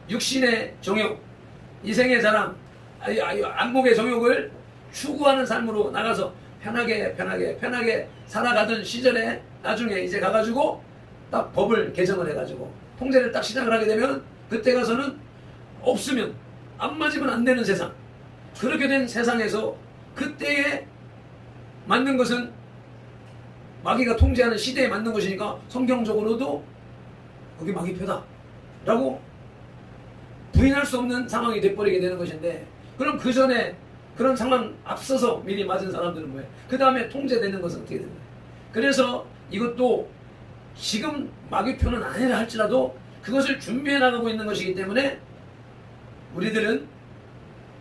육신의 정욕, 이생의 자랑, 안목의 정욕을 추구하는 삶으로 나가서 편하게 살아가던 시절에 나중에 이제 가가지고 딱 법을 개정을 해가지고 통제를 딱 시작을 하게 되면, 그때 가서는 없으면 안 맞으면 안 되는 세상, 그렇게 된 세상에서 그때에 맞는 것은 마귀가 통제하는 시대에 맞는 것이니까 성경적으로도 그게 마귀표다 라고 부인할 수 없는 상황이 돼버리게 되는 것인데, 그럼 그 전에 그런 상황 앞서서 미리 맞은 사람들은 뭐예요? 그 다음에 통제되는 것은 어떻게 되는 거예요? 그래서 이것도 지금 마귀표는 아니라 할지라도 그것을 준비해 나가고 있는 것이기 때문에 우리들은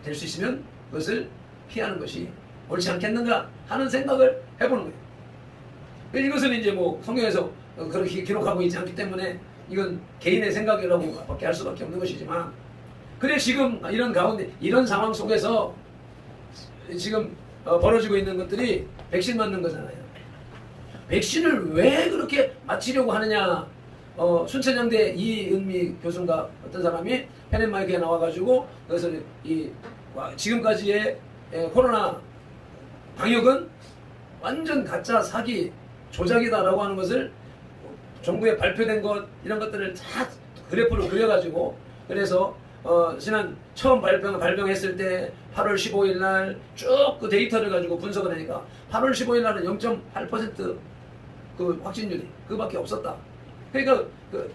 될 수 있으면 그것을 피하는 것이 옳지 않겠는가 하는 생각을 해보는 거예요. 이것은 이제 뭐 성경에서 그렇게 기록하고 있지 않기 때문에 이건 개인의 생각이라고 밖에 할 수밖에 없는 것이지만, 그래 지금 이런 가운데 이런 상황 속에서 지금 벌어지고 있는 것들이 백신 맞는 거잖아요. 백신을 왜 그렇게 맞히려고 하느냐? 순천향대 이은미 교수인가 어떤 사람이 펜앤마이크에 나와가지고 그것을 지금까지의 코로나 방역은 완전 가짜 사기 조작이다라고 하는 것을 정부에 발표된 것 이런 것들을 다 그래프로 그려가지고, 그래서 지난 처음 발병했을 때 8월 15일 날 쭉 그 데이터를 가지고 분석을 하니까 8월 15일 날은 0.8% 그 확진율이 그밖에 없었다. 그러니까 그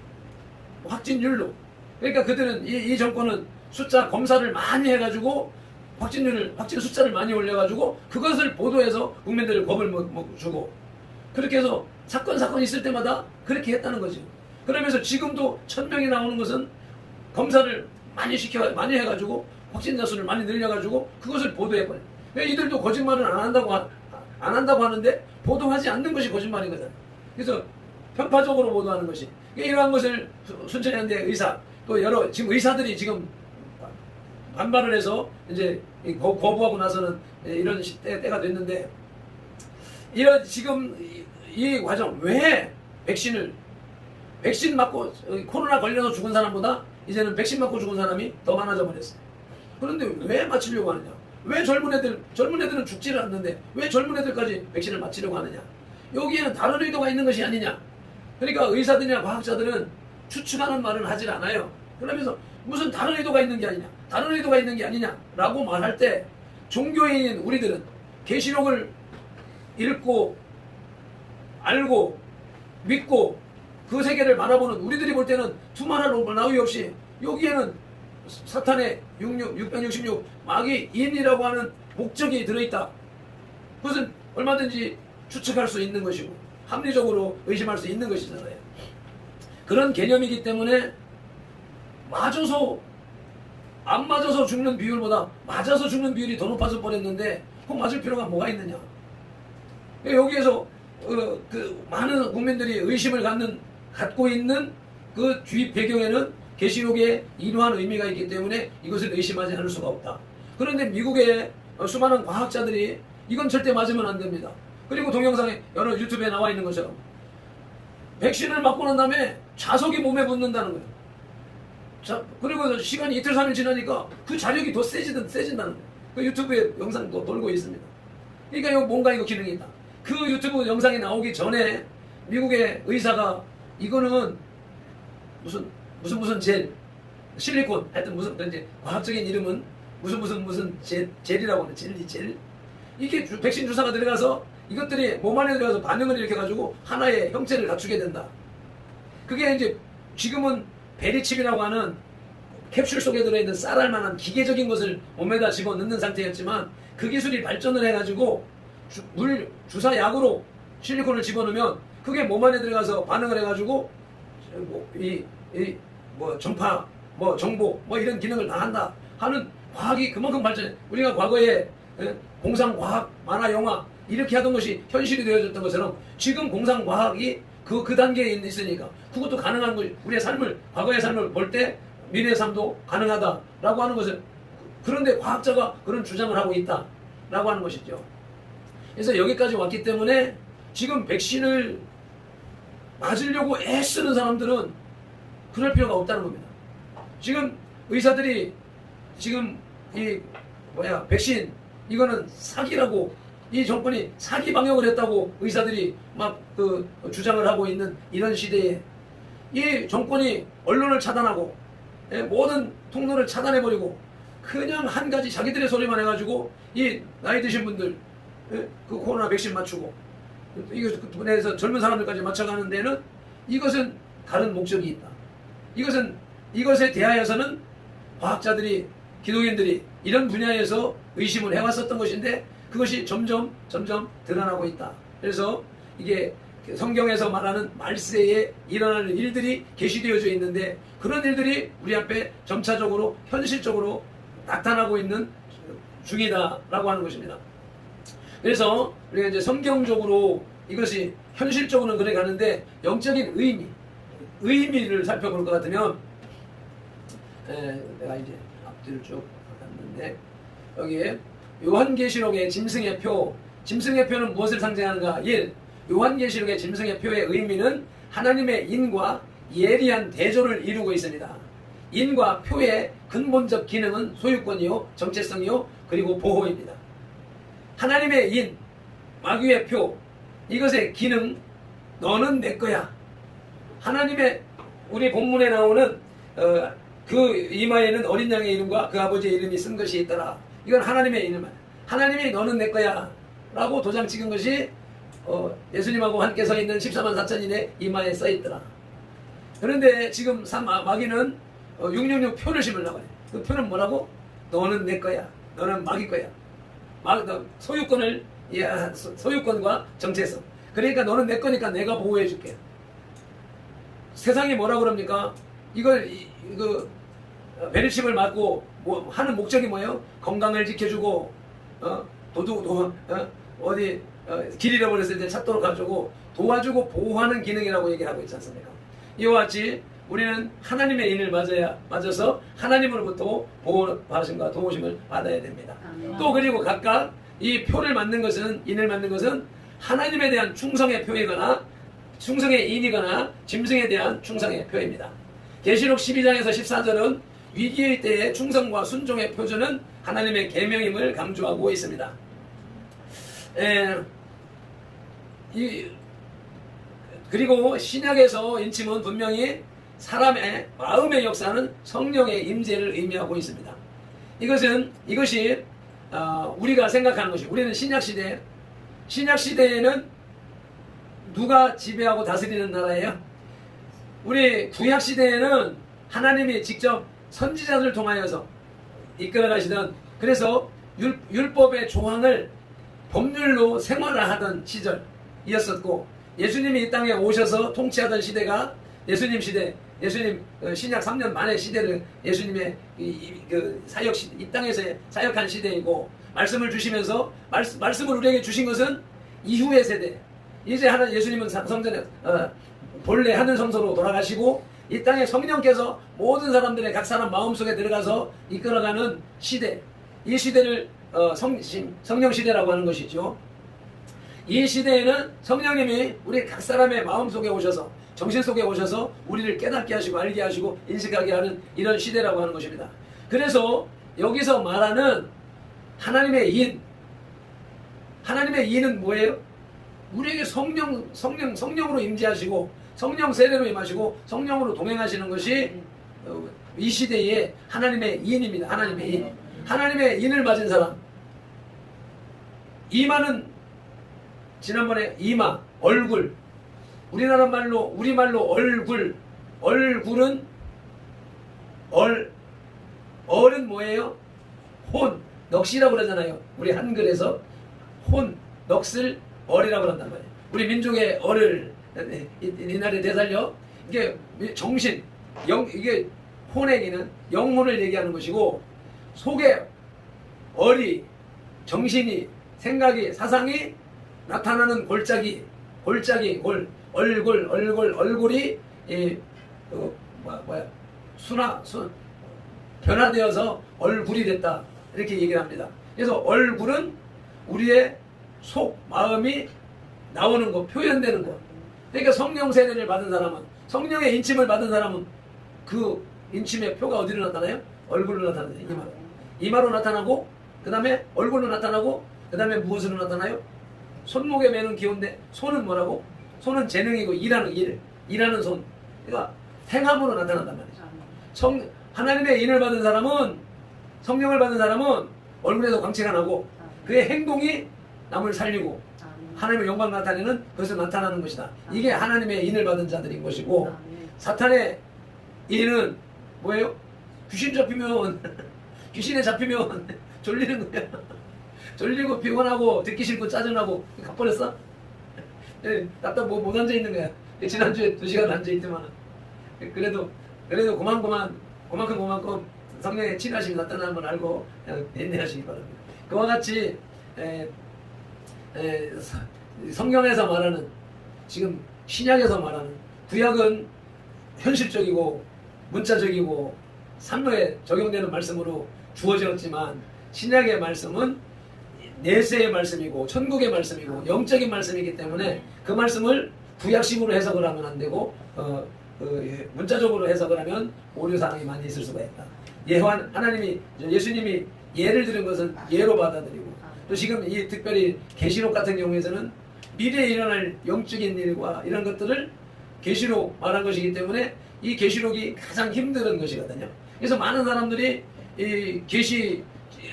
확진율로, 그러니까 그들은 이 정권은 숫자 검사를 많이 해가지고 확진 숫자를 많이 올려가지고 그것을 보도해서 국민들을 겁을 주고, 그렇게 해서 사건 있을 때마다 그렇게 했다는 거지. 그러면서 지금도 1000명이 나오는 것은 검사를 많이 해가지고 확진자 수를 많이 늘려가지고 그것을 보도해버려. 이들도 거짓말을 안 한다고 하는데 보도하지 않는 것이 거짓말인 거잖아. 그래서 편파적으로 보도하는 것이, 이러한 것을 순천향대 의사 또 지금 의사들이 지금 반발을 해서 이제 거부하고 나서는 이런 때가 됐는데, 이런 지금 이 과정 왜 백신 맞고 코로나 걸려서 죽은 사람보다 이제는 백신 맞고 죽은 사람이 더 많아져 버렸어요. 그런데 왜 맞추려고 하느냐? 왜 젊은 애들은 죽지를 않는데 왜 젊은 애들까지 백신을 맞추려고 하느냐? 여기에는 다른 의도가 있는 것이 아니냐? 그러니까 의사들이나 과학자들은 추측하는 말은 하질 않아요. 그러면서 무슨 다른 의도가 있는 게 아니냐? 다른 의도가 있는 게 아니냐라고 말할 때, 종교인인 우리들은 계시록을 읽고 알고 믿고 그 세계를 바라보는 우리들이 볼 때는 두말할 나위 없이 여기에는 사탄의 666 마귀인이라고 하는 목적이 들어있다. 그것은 얼마든지 추측할 수 있는 것이고 합리적으로 의심할 수 있는 것이잖아요. 그런 개념이기 때문에 안 맞아서 죽는 비율보다 맞아서 죽는 비율이 더 높아져 버렸는데 그럼 맞을 필요가 뭐가 있느냐? 여기에서 그 많은 국민들이 의심을 갖고 있는 그 뒤 배경에는 계시록에 이러한 의미가 있기 때문에 이것을 의심하지 않을 수가 없다. 그런데 미국의 수많은 과학자들이 이건 절대 맞으면 안 됩니다. 그리고 동영상에 여러 유튜브에 나와 있는 것처럼 백신을 맞고 난 다음에 자석이 몸에 붙는다는 거예요. 그리고 시간이 이틀 3일 지나니까 그 자력이 더 세진다는 거예요. 그 유튜브에 영상도 돌고 있습니다. 그러니까 뭔가 기능이 있다. 그 유튜브 영상이 나오기 전에 미국의 의사가 이거는 무슨 젤, 실리콘, 하여튼 무슨 이제 과학적인 이름은 무슨 젤이라고 하는 젤. 이게 백신 주사가 들어가서 이것들이 몸 안에 들어가서 반응을 일으켜가지고 하나의 형체를 갖추게 된다. 그게 이제 지금은 베리칩이라고 하는 캡슐 속에 들어있는 쌀알 만한 기계적인 것을 몸에다 집어넣는 상태였지만, 그 기술이 발전을 해가지고 주사 약으로 실리콘을 집어넣으면 그게 몸 안에 들어가서 반응을 해가지고 전파, 정보, 이런 기능을 다 한다 하는 과학이 그만큼 발전해. 우리가 과거에 공상과학, 만화, 영화 이렇게 하던 것이 현실이 되어졌던 것처럼 지금 공상과학이 그 단계에 있으니까 그것도 가능한 것이, 우리의 과거의 삶을 볼 때 미래의 삶도 가능하다라고 하는 것을, 그런데 과학자가 그런 주장을 하고 있다라고 하는 것이죠. 그래서 여기까지 왔기 때문에 지금 백신을 맞으려고 애쓰는 사람들은 그럴 필요가 없다는 겁니다. 지금 의사들이 지금 백신 이거는 사기라고, 이 정권이 사기 방역을 했다고 의사들이 막 주장을 하고 있는 이런 시대에 이 정권이 언론을 차단하고 모든 통로를 차단해버리고 그냥 한 가지 자기들의 소리만 해가지고 이 나이 드신 분들 그 코로나 백신 맞추고 이것에서 젊은 사람들까지 맞춰가는 데는 이것은 다른 목적이 있다. 이것에 대하여서는 과학자들이, 기독인들이 이런 분야에서 의심을 해왔었던 것인데 그것이 점점 드러나고 있다. 그래서 이게 성경에서 말하는 말세에 일어나는 일들이 계시되어져 있는데 그런 일들이 우리 앞에 점차적으로 현실적으로 나타나고 있는 중이다라고 하는 것입니다. 그래서 우리가 이제 성경적으로 이것이 현실적으로는 그래 가는데 영적인 의미를 살펴볼 것 같으면 내가 이제 앞뒤를 쭉 갔는데 여기에 요한계시록의 짐승의 표는 무엇을 상징하는가? 1. 요한계시록의 짐승의 표의 의미는 하나님의 인과 예리한 대조를 이루고 있습니다. 인과 표의 근본적 기능은 소유권이요, 정체성이요, 그리고 보호입니다. 하나님의 인, 마귀의 표, 이것의 기능, 너는 내 거야. 하나님의 우리 본문에 나오는 그 이마에는 어린 양의 이름과 그 아버지의 이름이 쓴 것이 있더라. 이건 하나님의 이름이야. 하나님이 너는 내 거야 라고 도장 찍은 것이 예수님하고 함께 서 있는 14만 4천인의 이마에 써 있더라. 그런데 지금 마귀는 666 표를 심으려고 해. 그 표는 뭐라고? 너는 내 거야. 너는 마귀 거야. 소유권과 정체성. 그러니까 너는 내 거니까 내가 보호해 줄게. 세상이 뭐라고 그럽니까? 이걸 베르칩을 맞고 하는 목적이 뭐예요? 건강을 지켜주고 길 잃어버렸을 때 찾도록 가지고 도와주고 보호하는 기능이라고 얘기하고 있지 않습니까? 이와 같이 우리는 하나님의 인을 맞아서 하나님으로부터 보호하심과 도우심을 받아야 됩니다. 또 그리고 각각 이 표를 맞는 것은, 인을 맞는 것은 하나님에 대한 충성의 표이거나 충성의 인이거나 짐승에 대한 충성의 표입니다. 계시록 12장에서 14절은 위기의 때의 충성과 순종의 표준은 하나님의 계명임을 강조하고 있습니다. 그리고 신약에서 인침은 분명히 사람의 마음의 역사는 성령의 임재를 의미하고 있습니다. 이것이 우리가 생각하는 것이, 우리는 신약시대에는 누가 지배하고 다스리는 나라예요? 우리 구약시대에는 하나님이 직접 선지자들을 통하여서 이끌어 가시던, 그래서 율법의 조항을 법률로 생활화하던 시절이었었고, 예수님이 이 땅에 오셔서 통치하던 시대가 예수님 시대, 예수님 신약 3년 만의 시대를 예수님의 사역 시대, 이 땅에서 사역한 시대이고, 말씀을 주시면서 말씀을 우리에게 주신 것은 이후의 세대. 이제 예수님은 성전에 본래 하늘 성소로 돌아가시고 이 땅에 성령께서 모든 사람들의 각 사람 마음속에 들어가서 이끌어가는 시대, 이 시대를 성령 시대라고 하는 것이죠. 이 시대에는 성령님이 우리 각 사람의 마음속에 오셔서, 정신 속에 오셔서 우리를 깨닫게 하시고 알게 하시고 인식하게 하는 이런 시대라고 하는 것입니다. 그래서 여기서 말하는 하나님의 인은 뭐예요? 우리에게 성령으로 임재하시고 성령 세례로 임하시고 성령으로 동행하시는 것이 이 시대의 하나님의 인입니다. 하나님의 인. 하나님의 인을 맞은 사람. 이마는 지난번에 이마, 얼굴. 우리말로 얼굴은 얼은 뭐예요? 혼, 넋이라고 그러잖아요. 우리 한글에서 혼, 넋을 얼이라고 그런단 말이에요. 우리 민족의 얼을 이날에 되살려, 이게 정신, 이게 혼에게는 영혼을 얘기하는 것이고, 속에 얼이, 정신이, 생각이, 사상이 나타나는 얼굴이 변화되어서 얼굴이 됐다, 이렇게 얘기를 합니다. 그래서 얼굴은 우리의 속, 마음이 나오는 것, 표현되는 것. 그러니까 성령 세례를 받은 사람은, 성령의 인침을 받은 사람은 그 인침의 표가 어디로 나타나요? 얼굴로 나타나요. 이마로 나타나고, 그 다음에 얼굴로 나타나고, 그 다음에 무엇으로 나타나요? 손목에 매는 기호인데, 손은 뭐라고? 손은 재능이고 일하는 손. 그러니까 행함으로 나타난단 말이죠. 하나님의 인을 받은 사람은, 성령을 받은 사람은 얼굴에서 광채가 나고 그의 행동이 남을 살리고 하나님의 영광 나타내는, 그것을 나타나는 것이다. 이게 하나님의 인을 받은 자들인 것이고, 사탄의 이는 뭐예요? 귀신 잡히면 귀신에 잡히면 졸리는 거야. 졸리고 피곤하고 듣기 싫고 짜증나고 가버렸어? 답답 못 앉아 있는 거야. 지난주에 2시간 앉아 있더만. 그래도 그만큼 성령의 친하심이 나타나는 걸 알고 인내하시기 바랍니다. 그와 같이 성경에서 말하는, 지금 신약에서 말하는, 구약은 현실적이고 문자적이고 삶에 적용되는 말씀으로 주어졌지만, 신약의 말씀은 내세의 말씀이고 천국의 말씀이고 영적인 말씀이기 때문에 그 말씀을 구약식으로 해석을 하면 안 되고 문자적으로 해석을 하면 오류사항이 많이 있을 수가 있다. 예수님이 예를 들은 것은 예로 받아들이고, 또 지금 이 특별히 계시록 같은 경우에서는 미래에 일어날 영적인 일과 이런 것들을 계시로 말한 것이기 때문에 이 계시록이 가장 힘든 것이거든요. 그래서 많은 사람들이 이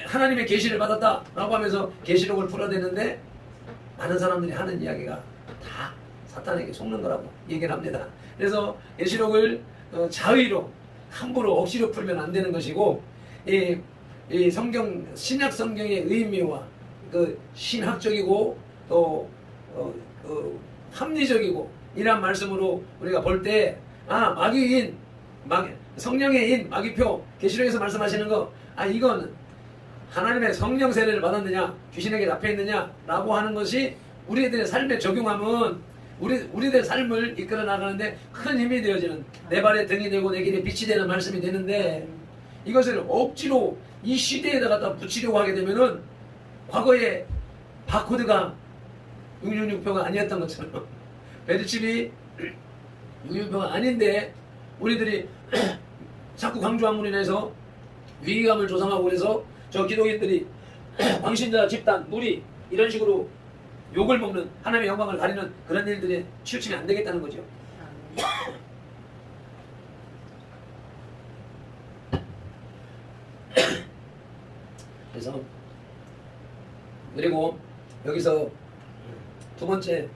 하나님의 계시를 받았다라고 하면서 계시록을 풀어대는데, 많은 사람들이 하는 이야기가 다 사탄에게 속는 거라고 얘기를 합니다. 그래서 계시록을 자의로 함부로 억지로 풀면 안 되는 것이고, 이 신약 성경의 의미와 그 신학적이고 또 합리적이고 이러한 말씀으로 우리가 볼 때, 성령의 인 마귀표 계시록에서 말씀하시는 거, 이건 하나님의 성령 세례를 받았느냐, 귀신에게 잡혀 있느냐 라고 하는 것이 우리들의 삶에 적용하면 우리들의 삶을 이끌어 나가는데 큰 힘이 되어지는, 내 발에 등이 되고 내 길에 빛이 되는 말씀이 되는데, 이것을 억지로 이 시대에다 갖다 붙이려고 하게 되면은 과거에 바코드가 666표가 아니었던 것처럼 베르칩이 666표가 아닌데 우리들이 자꾸 강조함으로 인해서 위기감을 조성하고, 그래서 저 기독인들이 광신자 집단 무리 이런 식으로 욕을 먹는, 하나님의 영광을 가리는 그런 일들에 치우치면 안 되겠다는 거죠. 그래서 그리고 여기서 두 번째,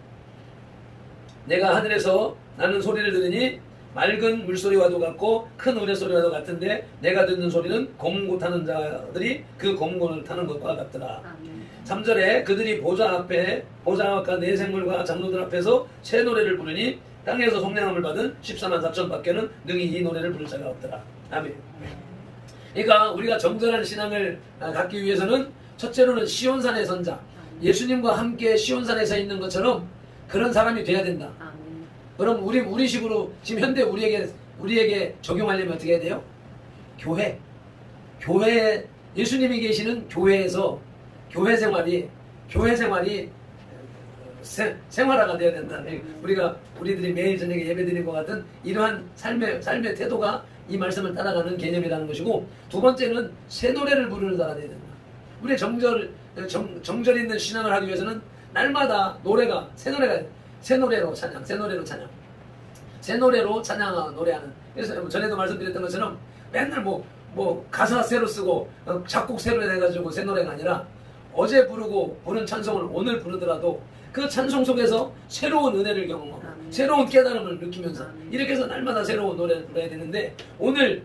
내가 하늘에서 나는 소리를 들으니 맑은 물소리와도 같고 큰 우레소리와도 같은데, 내가 듣는 소리는 검고 타는 자들이 그 검고를 타는 것과 같더라. 3절에 그들이 보좌와 네 생물과 장로들 앞에서 새 노래를 부르니 땅에서 속량함을 받은 14만 4천 밖에는 능히 이 노래를 부를 자가 없더라. 아멘. 그러니까 우리가 정결한 신앙을 갖기 위해서는 첫째로는 시온산의 선자, 예수님과 함께 시온산에 서 있는 것처럼 그런 사람이 돼야 된다. 그럼 우리식으로 지금 현대 우리에게 적용하려면 어떻게 해야 돼요? 교회 예수님이 계시는 교회에서 교회 생활이 생활화가 돼야 된다. 우리들이 매일 저녁에 예배드리는 것 같은 이러한 삶의 태도가 이 말씀을 따라가는 개념이라는 것이고, 두 번째는 새 노래를 부르는 자가 돼야 된다. 우리의 정절 있는 신앙을 하기 위해서는 날마다 새 노래로 찬양, 새 노래로 찬양 노래하는. 그래서 전에도 말씀드렸던 것처럼 맨날 가사 새로 쓰고 작곡 새로 해가지고 새 노래가 아니라, 어제 부른 찬송을 오늘 부르더라도 그 찬송 속에서 새로운 은혜를 경험하고 새로운 깨달음을 느끼면서 이렇게 해서 날마다 새로운 노래를 불러야 되는데, 오늘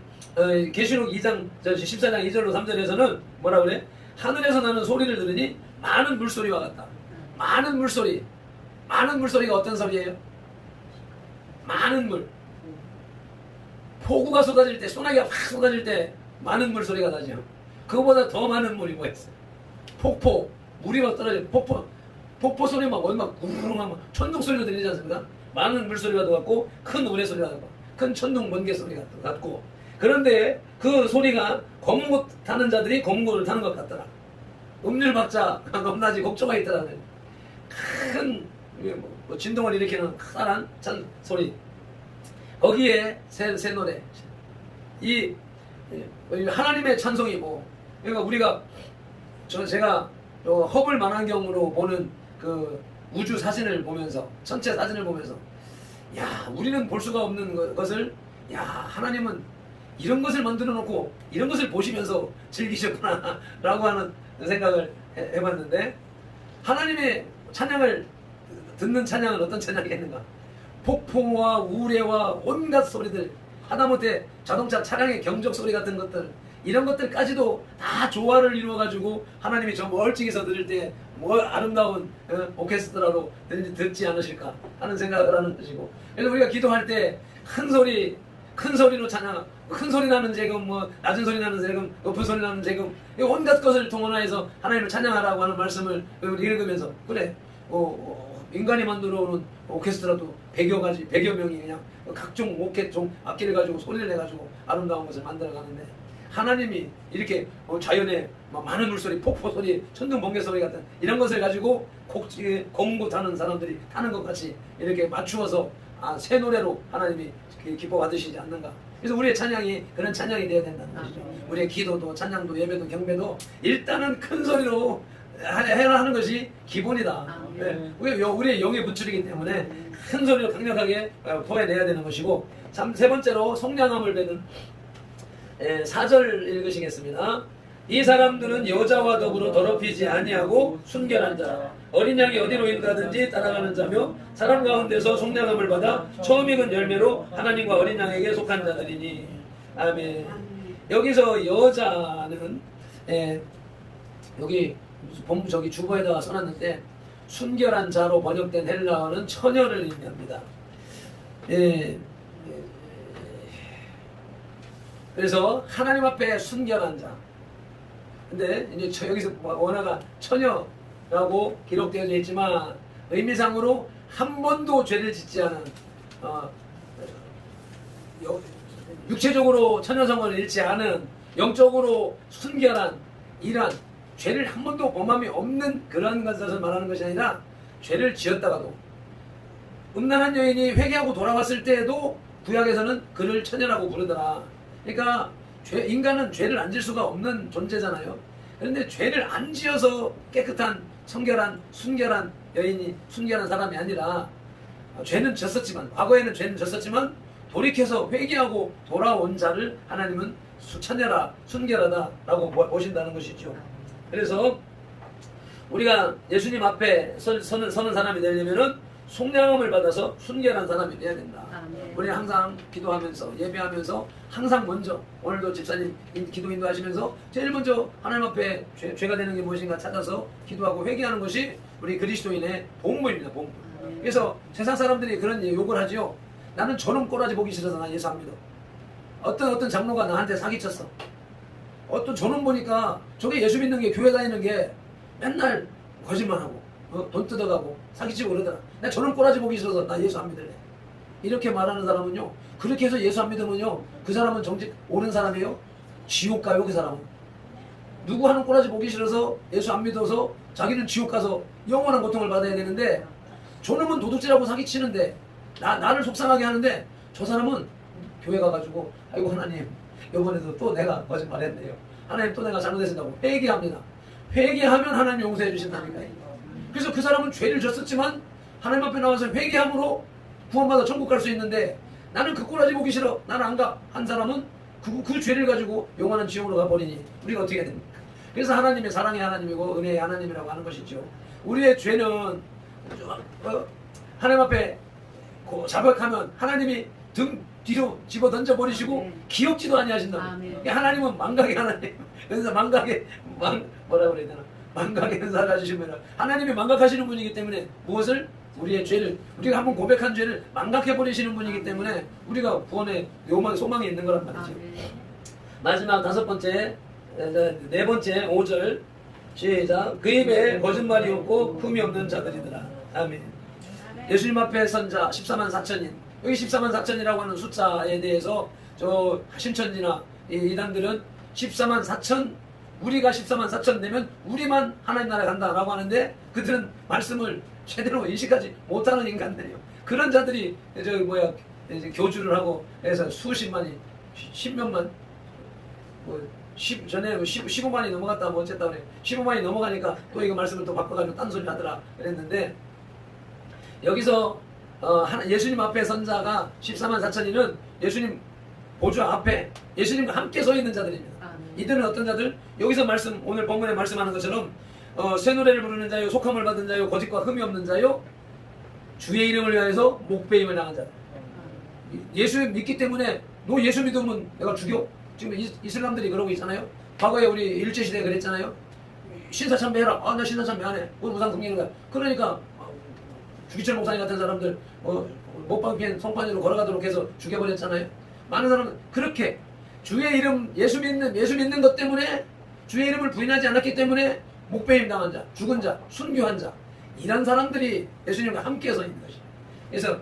계시록 2장 14장 2절로 3절에서는 뭐라 그래? 하늘에서 나는 소리를 들으니 많은 물소리와 같다. 많은 물소리가 어떤 소리예요? 많은 물. 폭우가 쏟아질 때, 소나기가 팍 쏟아질 때 많은 물소리가 나죠. 그거보다 더 많은 물이 뭐였어요? 폭포, 물이 막 떨어져. 폭포 소리 막 구르릉 천둥 소리로 들리지 않습니까? 많은 물소리가 같고 큰 우레소리가 같고 큰 천둥 번개 소리가 같고, 그런데 그 소리가 검은 곳 타는 자들이 검은 곳을 타는 것 같더라. 음률박자 높낮이 곡조가 있더라. 큰 진동을 일으키는 커다란 소리, 거기에 새 노래, 이 하나님의 찬송이고, 그러니까 제가 허블 망원경으로 보는 그 우주 사진을 보면서, 전체 사진을 보면서, 우리는 볼 수가 없는 것을, 하나님은 이런 것을 만들어 놓고 이런 것을 보시면서 즐기셨구나 라고 하는 생각을 해봤는데, 하나님의 찬양을 듣는 찬양은 어떤 찬양이겠는가? 폭풍과 우레와 온갖 소리들, 하다못해 자동차 차량의 경적 소리 같은 것들, 이런 것들까지도 다 조화를 이루어가지고 하나님이 저 멀찍이서 들을 때 뭐 아름다운 오케스트라로 듣지 않으실까 하는 생각을 하는 것이고, 그래서 우리가 기도할 때 큰 소리로 찬양, 큰 소리 나는 재금, 뭐 낮은 소리 나는 재금, 높은 소리 나는 재금, 온갖 것을 동원하여서 하나님을 찬양하라고 하는 말씀을 읽으면서, 그래 인간이 만들어 오는 오케스트라도 100여 명이 그냥 각종 오케종 악기를 가지고 소리를 내가지고 아름다운 것을 만들어가는데, 하나님이 이렇게 자연의 많은 물소리, 폭포소리, 천둥 번개 소리 같은 이런 것을 가지고 공구 타는 사람들이 타는 것 같이 이렇게 맞추어서 새 노래로 하나님이 기뻐 받으시지 않는가. 그래서 우리의 찬양이 그런 찬양이 되어야 된다는 것이죠. 우리의 기도도 찬양도 예배도 경배도 일단은 큰 소리로 해야 하는 것이 기본이다. 네. 우리의 영의 분출이기 때문에 큰 소리로 강력하게 포해내야 되는 것이고, 세 번째로 속량함을 배는 4절 읽으시겠습니다. 이 사람들은 여자와 더불어 더럽히지 아니하고 순결한 자라, 어린 양이 어디로 인도하든지 따라가는 자며 사람 가운데서 속량함을 받아 처음 익은 열매로 하나님과 어린 양에게 속한 자들이니. 아멘. 여기서 여자는 여기 저기 주보에다가 써놨는데 순결한 자로 번역된 헬라어는 처녀를 의미합니다. 그래서 하나님 앞에 순결한 자. 근데 이제 여기서 원어가 처녀라고 기록되어 있지만 의미상으로 한 번도 죄를 짓지 않은, 육체적으로 처녀성을 잃지 않은, 영적으로 순결한 이란, 죄를 한 번도 범함이 없는 그런 것을 말하는 것이 아니라, 죄를 지었다가도 음란한 여인이 회개하고 돌아왔을 때에도 구약에서는 그를 처녀라고 부르더라. 그러니까 인간은 죄를 안 질 수가 없는 존재잖아요. 그런데 죄를 안 지어서 깨끗한 순결한 여인이, 순결한 사람이 아니라, 죄는 졌었지만, 과거에는 죄는 졌었지만 돌이켜서 회개하고 돌아온 자를 하나님은 처녀라, 순결하다라고 보신다는 것이죠. 그래서 우리가 예수님 앞에 서는 사람이 되려면은 속량함을 받아서 순결한 사람이 되어야 된다. 우리 항상 기도하면서 예배하면서 항상 먼저, 오늘도 집사님 기도 인도하시면서 제일 먼저 하나님 앞에 죄가 되는 게 무엇인가 찾아서 기도하고 회개하는 것이 우리 그리스도인의 본분입니다. 본분. 그래서 세상 사람들이 그런 욕을 하지요. 나는 저놈 꼬라지 보기 싫어서 나 예수 안 믿어. 어떤 장로가 나한테 사기쳤어. 어떤 저놈 보니까 저게 예수 믿는 게, 교회 다니는 게 맨날 거짓말하고 돈 뜯어가고 사기치고 그러더라. 나 저놈 꼬라지 보기 싫어서 나 예수 안 믿을래. 이렇게 말하는 사람은요, 그렇게 해서 예수 안 믿으면요, 그 사람은 정직 옳은 사람이에요? 지옥 가요. 그 사람은 누구 하는 꼬라지 보기 싫어서 예수 안 믿어서 자기는 지옥 가서 영원한 고통을 받아야 되는데, 저놈은 도둑질하고 사기치는데 나를 속상하게 하는데, 저 사람은 교회 가가지고 아이고 하나님 이번에도 또 내가 거짓말했네요, 하나님 또 내가 잘못했다고 회개합니다. 회개하면 하나님 용서해 주신다니까요. 그래서 그 사람은 죄를 졌었지만 하나님 앞에 나와서 회개함으로 구원받아 천국 갈 수 있는데, 나는 그 꼬라지 보기 싫어, 나는 안 가 한 사람은 그 죄를 가지고 영원한 지옥으로 가버리니 우리가 어떻게 해야 됩니까? 그래서 하나님의 사랑의 하나님이고 은혜의 하나님이라고 하는 것이죠. 우리의 죄는 하나님 앞에 자백하면 하나님이 등 뒤로 집어 던져 버리시고 기억지도 아니하신다. 하나님은 망각의 하나님. 그래서 망각의 뭐라 그래야 되나? 망각의 은사를 가지시면 하나님이 망각하시는 분이기 때문에 무엇을? 우리의 죄를, 우리가 한번 고백한 죄를 망각해 버리시는 분이기 때문에 우리가 구원의 소망이 있는 거란 말이죠. 마지막 네 번째 5절 시작. 그 입에 거짓말이 없고 흠이 없는 자들이더라. 아멘. 예수님 앞에 선 자 14만 4천인. 여기 14만 4천이라고 하는 숫자에 대해서 저 신천지나 이단들은 14만 4천, 우리가 14만 4천 되면 우리만 하나님 나라 간다라고 하는데, 그들은 말씀을 제대로 인식하지 못하는 인간들이에요. 그런 자들이 이제 교주를 하고 해서 수십만이, 10몇만, 전에 15만이 넘어갔다 뭐 어쨌다 그래. 15만이 넘어가니까 또 이거 말씀을 또 바꿔가지고 딴소리 하더라 그랬는데, 여기서 예수님 앞에 선 자가 14만 4천이는 예수님 보좌 앞에 예수님과 함께 서 있는 자들입니다. 이들은 어떤 자들? 여기서 오늘 본문에 말씀하는 것처럼 새 노래를 부르는 자요, 속함을 받은 자요, 거짓과 흠이 없는 자요, 주의 이름을 위하여서 목배임을 당한 자들. 예수 믿기 때문에 너 예수 믿으면 내가 죽여? 지금 이슬람들이 그러고 있잖아요. 과거에 우리 일제시대에 그랬잖아요. 신사참배 해라. 아, 나 신사참배 안 해. 그건 우상 섬기는 거야. 그러니까 주기철 목사님 같은 사람들 못박힌 송판으로 걸어가도록 해서 죽여버렸잖아요. 많은 사람은 그렇게 주의 이름 예수 믿는 것 때문에 주의 이름을 부인하지 않았기 때문에 목배임 당한 자, 죽은 자, 순교한 자 이런 사람들이 예수님과 함께 서 있는 것이. 그래서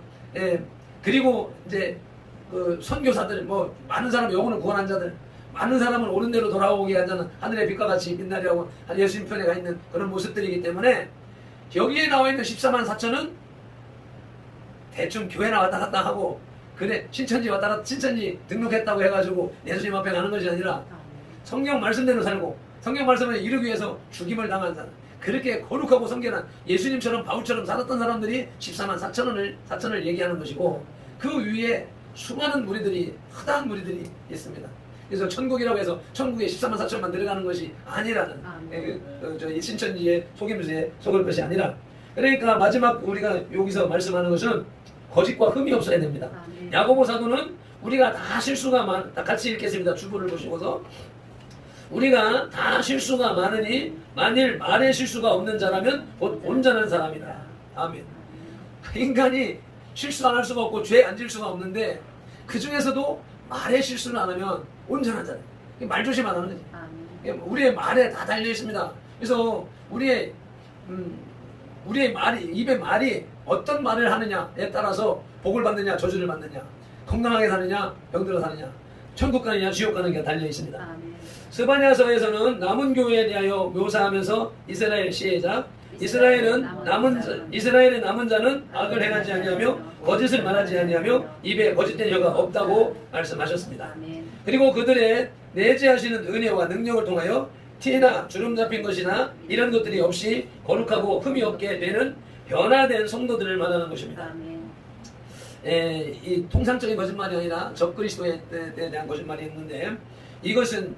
그리고 이제 그 선교사들 뭐 많은 사람 영혼을 구원한 자들 많은 사람을 옳은 대로 돌아오게 하자는 하늘의 빛과 같이 빛나리라고 예수님 편에 가 있는 그런 모습들이기 때문에 여기에 나와 있는 14만 4천은 대충 교회나 왔다 갔다 하고 그래 신천지 왔다 갔다 신천지 등록했다고 해가지고 예수님 앞에 가는 것이 아니라 성경 말씀대로 살고 성경 말씀을 이루기 위해서 죽임을 당한 사람 그렇게 거룩하고 성결한 예수님처럼 바울처럼 살았던 사람들이 14만 4천을 얘기하는 것이고 그 위에 수많은 무리들이 허다한 무리들이 있습니다. 그래서 천국이라고 해서 천국에 14만 4천만 들어가는 것이 아니라는 저 신천지의 속임수에 속을 것이 아니라 그러니까 마지막 우리가 여기서 말씀하는 것은 거짓과 흠이 없어야 됩니다. 야고보 사도는 우리가 다 실수가 다 같이 읽겠습니다. 주부를 보시고서 우리가 다 실수가 많으니 만일 말에 실수가 없는 자라면 곧 온전한 사람이다. 아멘. 인간이 실수 안 할 수가 없고 죄 안 질 수가 없는데 그 중에서도 말에 실수를 안 하면 온전한 자다. 말 조심 안 하는 거지. 우리의 말에 다 달려 있습니다. 그래서 우리의 말이 입의 말이 어떤 말을 하느냐에 따라서 복을 받느냐 저주를 받느냐 건강하게 사느냐 병들어 사느냐 천국 가느냐 지옥 가느냐가 달려 있습니다. 스바냐서에서는 남은 교회에 대하여 묘사하면서 이스라엘 시혜자 이스라엘의 남은 자는 악을 행하지 아니하며 거짓을 말하지 아니하며 입에 거짓된 혀가 없다고 말씀하셨습니다. 그리고 그들의 내재하시는 은혜와 능력을 통하여 티나 주름 잡힌 것이나 이런 것들이 없이 거룩하고 흠이 없게 되는 변화된 성도들을 말하는 것입니다. 이 통상적인 거짓말이 아니라 적그리스도에 대한 거짓말이 있는데 이것은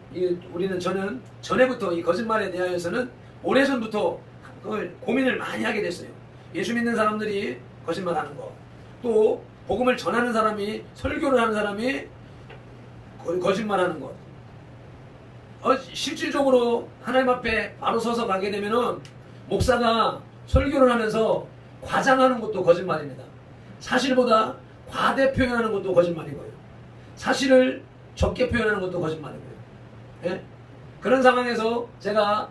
우리는 저는 전에부터 이 거짓말에 대하여서는 오래전부터 그걸 고민을 많이 하게 됐어요. 예수 믿는 사람들이 거짓말하는 거, 또 복음을 전하는 사람이 설교를 하는 사람이 거짓말하는 것. 실질적으로 하나님 앞에 바로 서서 가게 되면은 목사가 설교를 하면서 과장하는 것도 거짓말입니다. 사실보다 과대 표현하는 것도 거짓말이고요. 사실을 적게 표현하는 것도 거짓말이고요. 예? 그런 상황에서 제가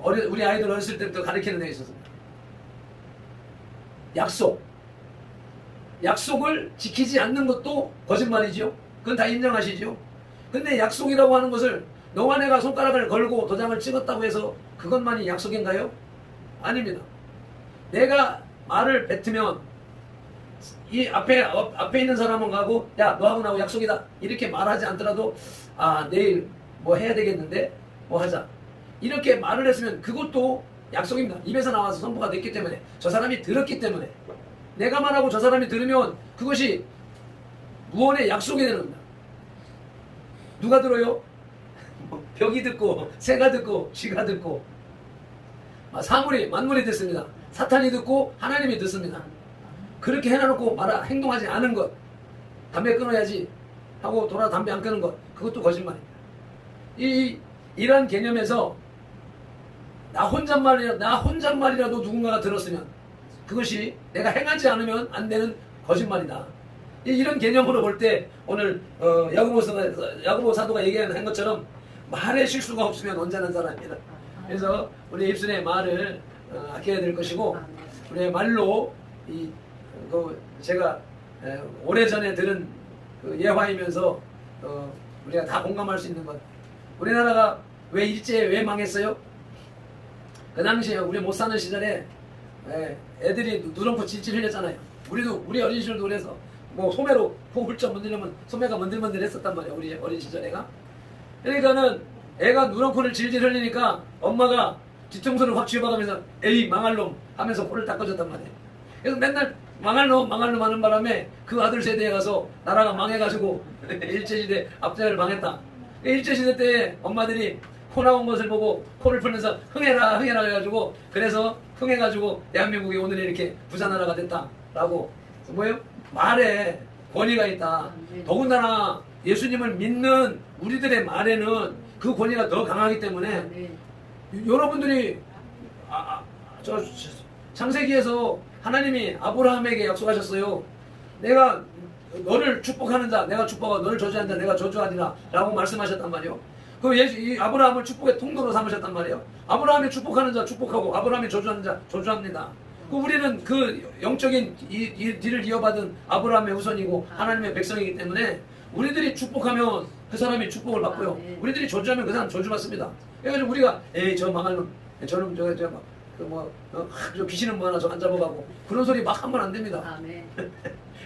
우리 아이들 어렸을 때부터 가르치는 데 있었습니다. 약속을 지키지 않는 것도 거짓말이죠. 그건 다 인정하시죠. 근데 약속이라고 하는 것을 너와 내가 손가락을 걸고 도장을 찍었다고 해서 그것만이 약속인가요? 아닙니다. 내가 말을 뱉으면 이 앞에 있는 사람은 가고 야 너하고 나하고 약속이다 이렇게 말하지 않더라도 아 내일 뭐 해야 되겠는데 뭐 하자 이렇게 말을 했으면 그것도 약속입니다. 입에서 나와서 선포가 됐기 때문에 저 사람이 들었기 때문에 내가 말하고 저 사람이 들으면 그것이 무언의 약속이 되는 겁니다. 누가 들어요? 벽이 듣고 새가 듣고 쥐가 듣고 만물이 듣습니다. 사탄이 듣고 하나님이 듣습니다. 그렇게 해놔놓고 행동하지 않은 것 담배 끊어야지 하고 돌아 담배 안 끊는 것 그것도 거짓말입니다. 이러한 개념에서 나 혼잣말이라도 누군가가 들었으면 그것이 내가 행하지 않으면 안 되는 거짓말이다. 이런 개념으로 볼 때 오늘 야고보 사도가 얘기한 것처럼 말에 실수가 없으면 온전한 사람입니다. 그래서 우리 입술의 말을 아껴야 될 것이고 우리의 말로 제가 오래전에 들은 예화이면서 우리가 다 공감할 수 있는 것 우리나라가 왜 망했어요? 그 당시에 우리 못 사는 시절에 애들이 누렁코 질질 흘렸잖아요. 우리 어린 시절도 그래서 뭐 소매로 코 훌쩍 문지르면 소매가 문들문들 했었단 말이에요. 우리 어린 시절에가. 그러니까는 애가 누렁코를 질질 흘리니까 엄마가 뒤통수를 확 쥐어박으면서 에이 망할 놈 하면서 코를 닦아줬단 말이에요. 그래서 맨날 망할 놈 하는 바람에 그 아들 세대에 가서 나라가 망해가지고 일제시대 앞자를 망했다. 일제시대 때 엄마들이 코 나온 것을 보고 코를 풀면서 흥해라 해가지고 그래서 흥해가지고 대한민국이 오늘 이렇게 부자나라가 됐다라고 뭐예요? 말에 권위가 있다. 더군다나 예수님을 믿는 우리들의 말에는 그 권위가 더 강하기 때문에 네. 여러분들이 저 창세기에서 하나님이 아브라함에게 약속하셨어요. 내가 너를 축복하는 자 내가 축복하고 너를 저주하는 자 내가 저주하리라 라고 말씀하셨단 말이에요. 이 아브라함을 축복의 통로로 삼으셨단 말이에요. 아브라함이 축복하는 자 축복하고 아브라함이 저주하는 자 저주합니다. 우리는 그 영적인 이 뒤를 이어받은 아브라함의 후손이고 하나님의 백성이기 때문에 우리들이 축복하면 그 사람이 축복을 받고요. 우리들이 저주하면 그 사람 저주받습니다. 그래가지고 우리가 에이 저 망할 놈 저놈 저 귀신은 뭐 하나 저 안 잡아가고 그런 소리 막 하면 안 됩니다.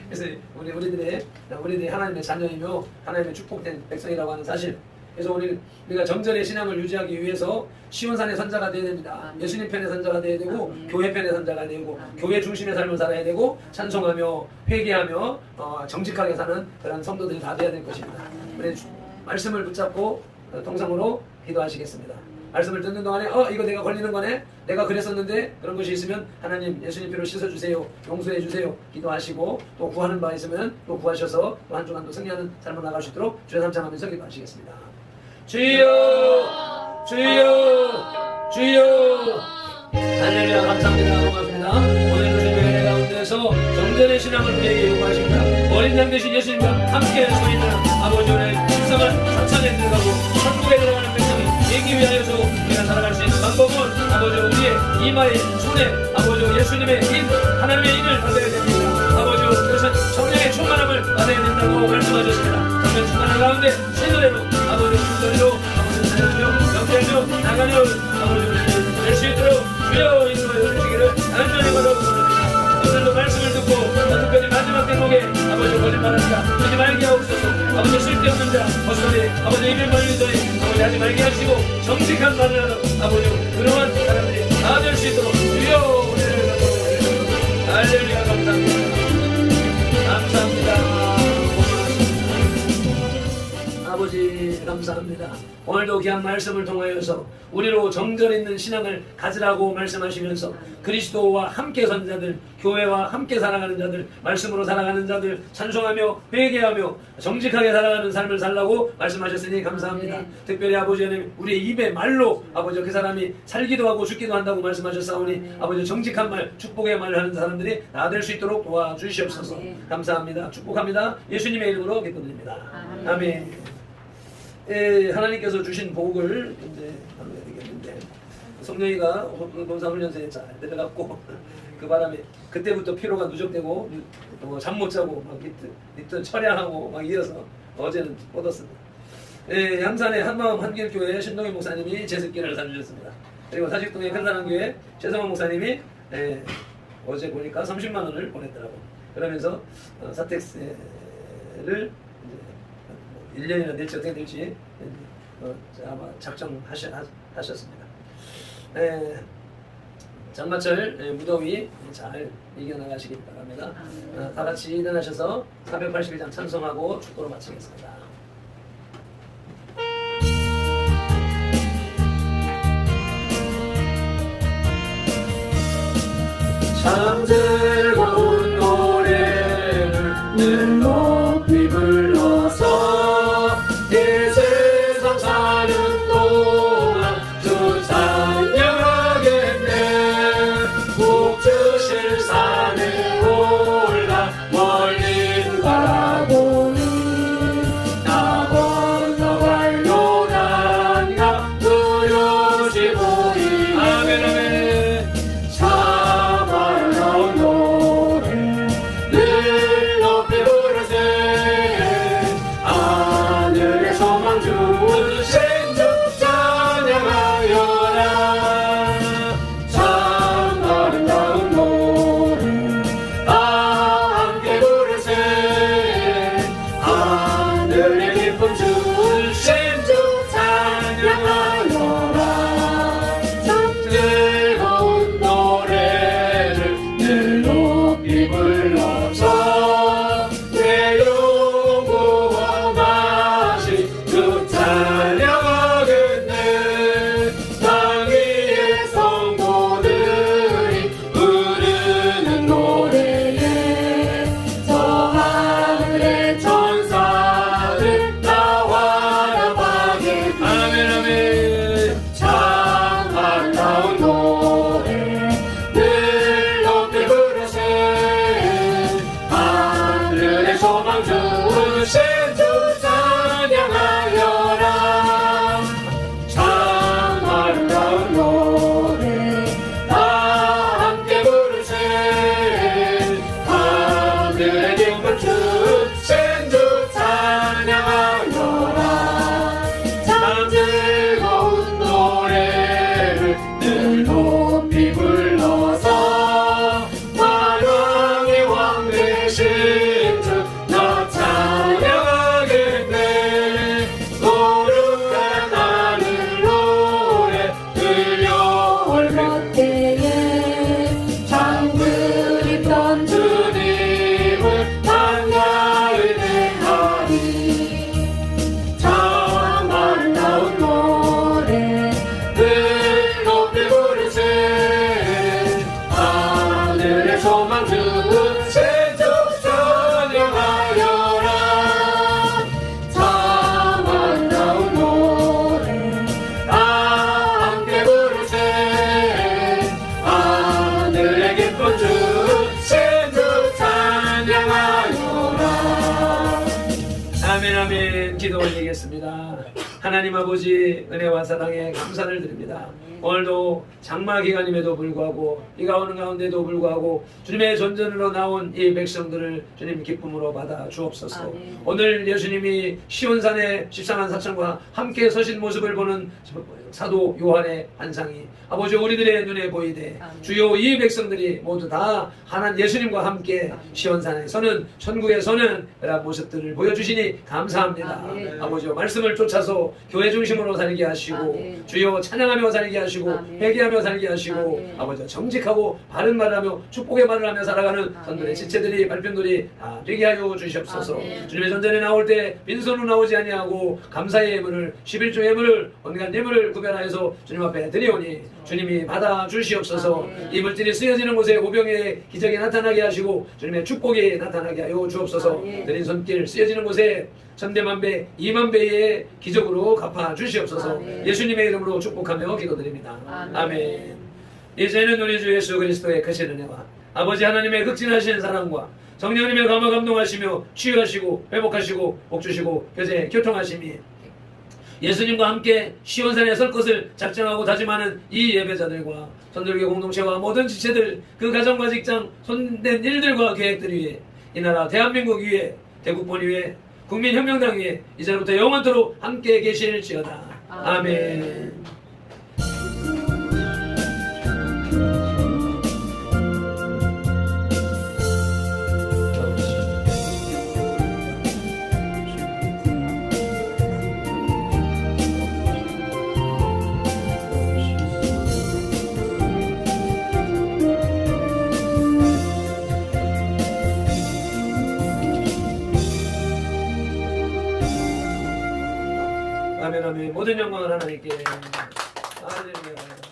그래서 우리들이 하나님의 자녀이며 하나님의 축복된 백성이라고 하는 사실. 그래서 우리가 정전의 신앙을 유지하기 위해서 시온산의 선자가 되어야 됩니다. 예수님 편의 선자가 되어야 되고 교회 편의 선자가 되고 교회 중심의 삶을 살아야 되고 찬송하며 회개하며 정직하게 사는 그런 성도들이 다 되어야 될 것입니다. 우리 말씀을 붙잡고 통성으로 기도하시겠습니다. 말씀을 듣는 동안에 이거 내가 걸리는 거네 내가 그랬었는데 그런 것이 있으면 하나님 예수님 피로 씻어주세요 용서해 주세요 기도하시고 또 구하는 바 있으면 또 구하셔서 또 한 주간도 승리하는 삶을 나갈 수 있도록 주의 삼창하면서 기도하시겠습니다. 주여 주여 주여 할렐루야 감사합니다. 고맙습니다. 오늘 주신 교회 가운데서 정전의 신앙을 우리에게 요구하십니다. 어린 양 되신 예수님과 함께 서 있는 아버지 오늘 일상을 사창에 들어가고 천국에 들어가는 백성이 되기 위하여서 우리가 살아갈 수 있는 방법은 아버지 우리의 이마에 손에 아버지 예수님의 힘 하나님의 힘을 받아야 됩니다. 아버지 그것은 성령의 충만함을 받아야 된다고 말씀하셨습니다. 성령 충만한 가운데 신노래로 아버지 순서리로 아버지 사랑하며 영대하며 나가며 아버지 될 수 있도록 주여 인도하여 주시기를 간절히 바라옵니다. 오늘도 말씀을 듣고 특별히 마지막 대목에 아버지 거짓말합니다. 하지 말게 하옵소서. 아버지 쓸데없는 자 헛소리 아버지 입을 벌린 소리 아버지 하지 말게 하시고 정직한 말을 하는 아버지 그러한 사람들이 다 될 수 있도록 주여 은혜를 감사합니다. 할렐루야 감사합니다. 감사합니다. 아버지 감사합니다. 오늘도 귀한 말씀을 통하여서 우리로 정전 있는 신앙을 가지라고 말씀하시면서 그리스도와 함께 선 자들 교회와 함께 살아가는 자들 말씀으로 살아가는 자들 찬송하며 회개하며 정직하게 살아가는 삶을 살라고 말씀하셨으니 감사합니다. 특별히 아버지 하나님 우리의 입의 말로 아버지 그 사람이 살기도 하고 죽기도 한다고 말씀하셨사오니 아버지 정직한 말 축복의 말을 하는 사람들이 다 될 수 있도록 도와주시옵소서. 감사합니다. 축복합니다. 예수님의 이름으로 기도드립니다. 아멘. 하나님께서 주신 복을 이제 나눠야 되겠는데 성령이가 본사훈련소에 잘 내려갔고 그 바람에 그때부터 피로가 누적되고 잠 못 자고 막 밑에 철야하고 막 이어서 어제는 뻗었습니다. 양산의 한마음 한길교회 신동희 목사님이 제습기를 사주셨습니다. 그리고 사직동의 큰사랑교회 최성원 목사님이 어제 보니까 30만 원을 보냈더라고. 그러면서 사택세를 1년이나 될지 어떻게 될지 아마 작정하셨습니다. 장마철 무더위 잘 이겨나가시기 바랍니다. 다 같이 일어나셔서 481장 찬송하고 축도로 마치겠습니다. 참 즐거운 노래를 늘 높이 불러서 이 세상 사는 동안 주 찬양하겠네. 북주실 산에 올라 멀리 바라보니 나 건너갈 요단강 뚜렷이 보이네. 아멘 아멘. 참말로 노래 늘 높이 부르세 소망 주신 주 찬양하여라. 참 아름다운 노래 다 함께 부르세. 하늘의 기쁨 주신 주 찬양하여라. 참 즐거운 노래를 늘 높이 불러서 만왕의 왕 되신 주 나 찬양하겠네. 거룩한 하늘 노래 들려올 그때에 참 그립던 주님을 반가이 대하리. 참 아름다운 노래 늘 높이 부르세. 하늘의 소망 주신 주 찬양하여라. 참 아름다운 노래 다 함께 부르세. 하늘의 기쁨 주신 주 찬양하여라. 아멘 아멘. 기도 올리겠습니다. 하나님 아버지 은혜와 사랑에 감사를 드립니다. 오늘도 장마 기간임에도 불구하고 비가 오는 가운데도 불구하고 주님의 전전으로 나온 이 백성들을 주님 기쁨으로 받아 주옵소서. 아멘. 오늘 예수님이 시온산에 14만 4천과 함께 서신 모습을 보는 사도 요한의 환상이 아버지 우리들의 눈에 보이되 아멘. 주요 이 백성들이 모두 다 하나님 예수님과 함께 시온산에 서는 천국에 서는 그런 모습들을 보여주시니 감사합니다. 아멘. 아버지요 말씀을 쫓아서 교회 중심으로 살게 하시고 아멘. 주여 찬양하며 살게 하시고 아멘. 회개하며 살게 하시고 아멘. 아버지 정직하고 바른 말을 하며 축복의 말을 하며 살아가는 아멘. 선들의 지체들이 발편들이 다 되게 하여 주시옵소서. 아멘. 주님의 전전에 나올 때 빈손으로 나오지 아니하고 감사의 예물을 11조 예물을 온갖 예물을 구별하여서 주님 앞에 드리오니 주님이 받아 주시옵소서. 아멘. 이 물질이 쓰여지는 곳에 오병의 기적이 나타나게 하시고 주님의 축복이 나타나게 하여 주옵소서. 아멘. 드린 손길 쓰여지는 곳에 천대만배 2만배의 기적으로 갚아 주시옵소서. 아멘. 예수님의 이름으로 축복하며 기도드립니다. 아멘. 아멘. 이제는 우리 주 예수 그리스도의 크신 은혜와 아버지 하나님의 극진하신 사랑과 성령님의 감화 감동하시며 치유하시고 회복하시고 복주시고 교제 교통하심이 예수님과 함께 시온산에 설 것을 작정하고 다짐하는 이 예배자들과 선들교 공동체와 모든 지체들 그 가정과 직장 손댄 일들과 계획들 위해 이 나라 대한민국 위에 대국본 위에 국민혁명당 위에 이제부터 영원토록 함께 계실지어다. 아멘. 아멘 아멘. 모든 영광을 하나님께. 할렐루야.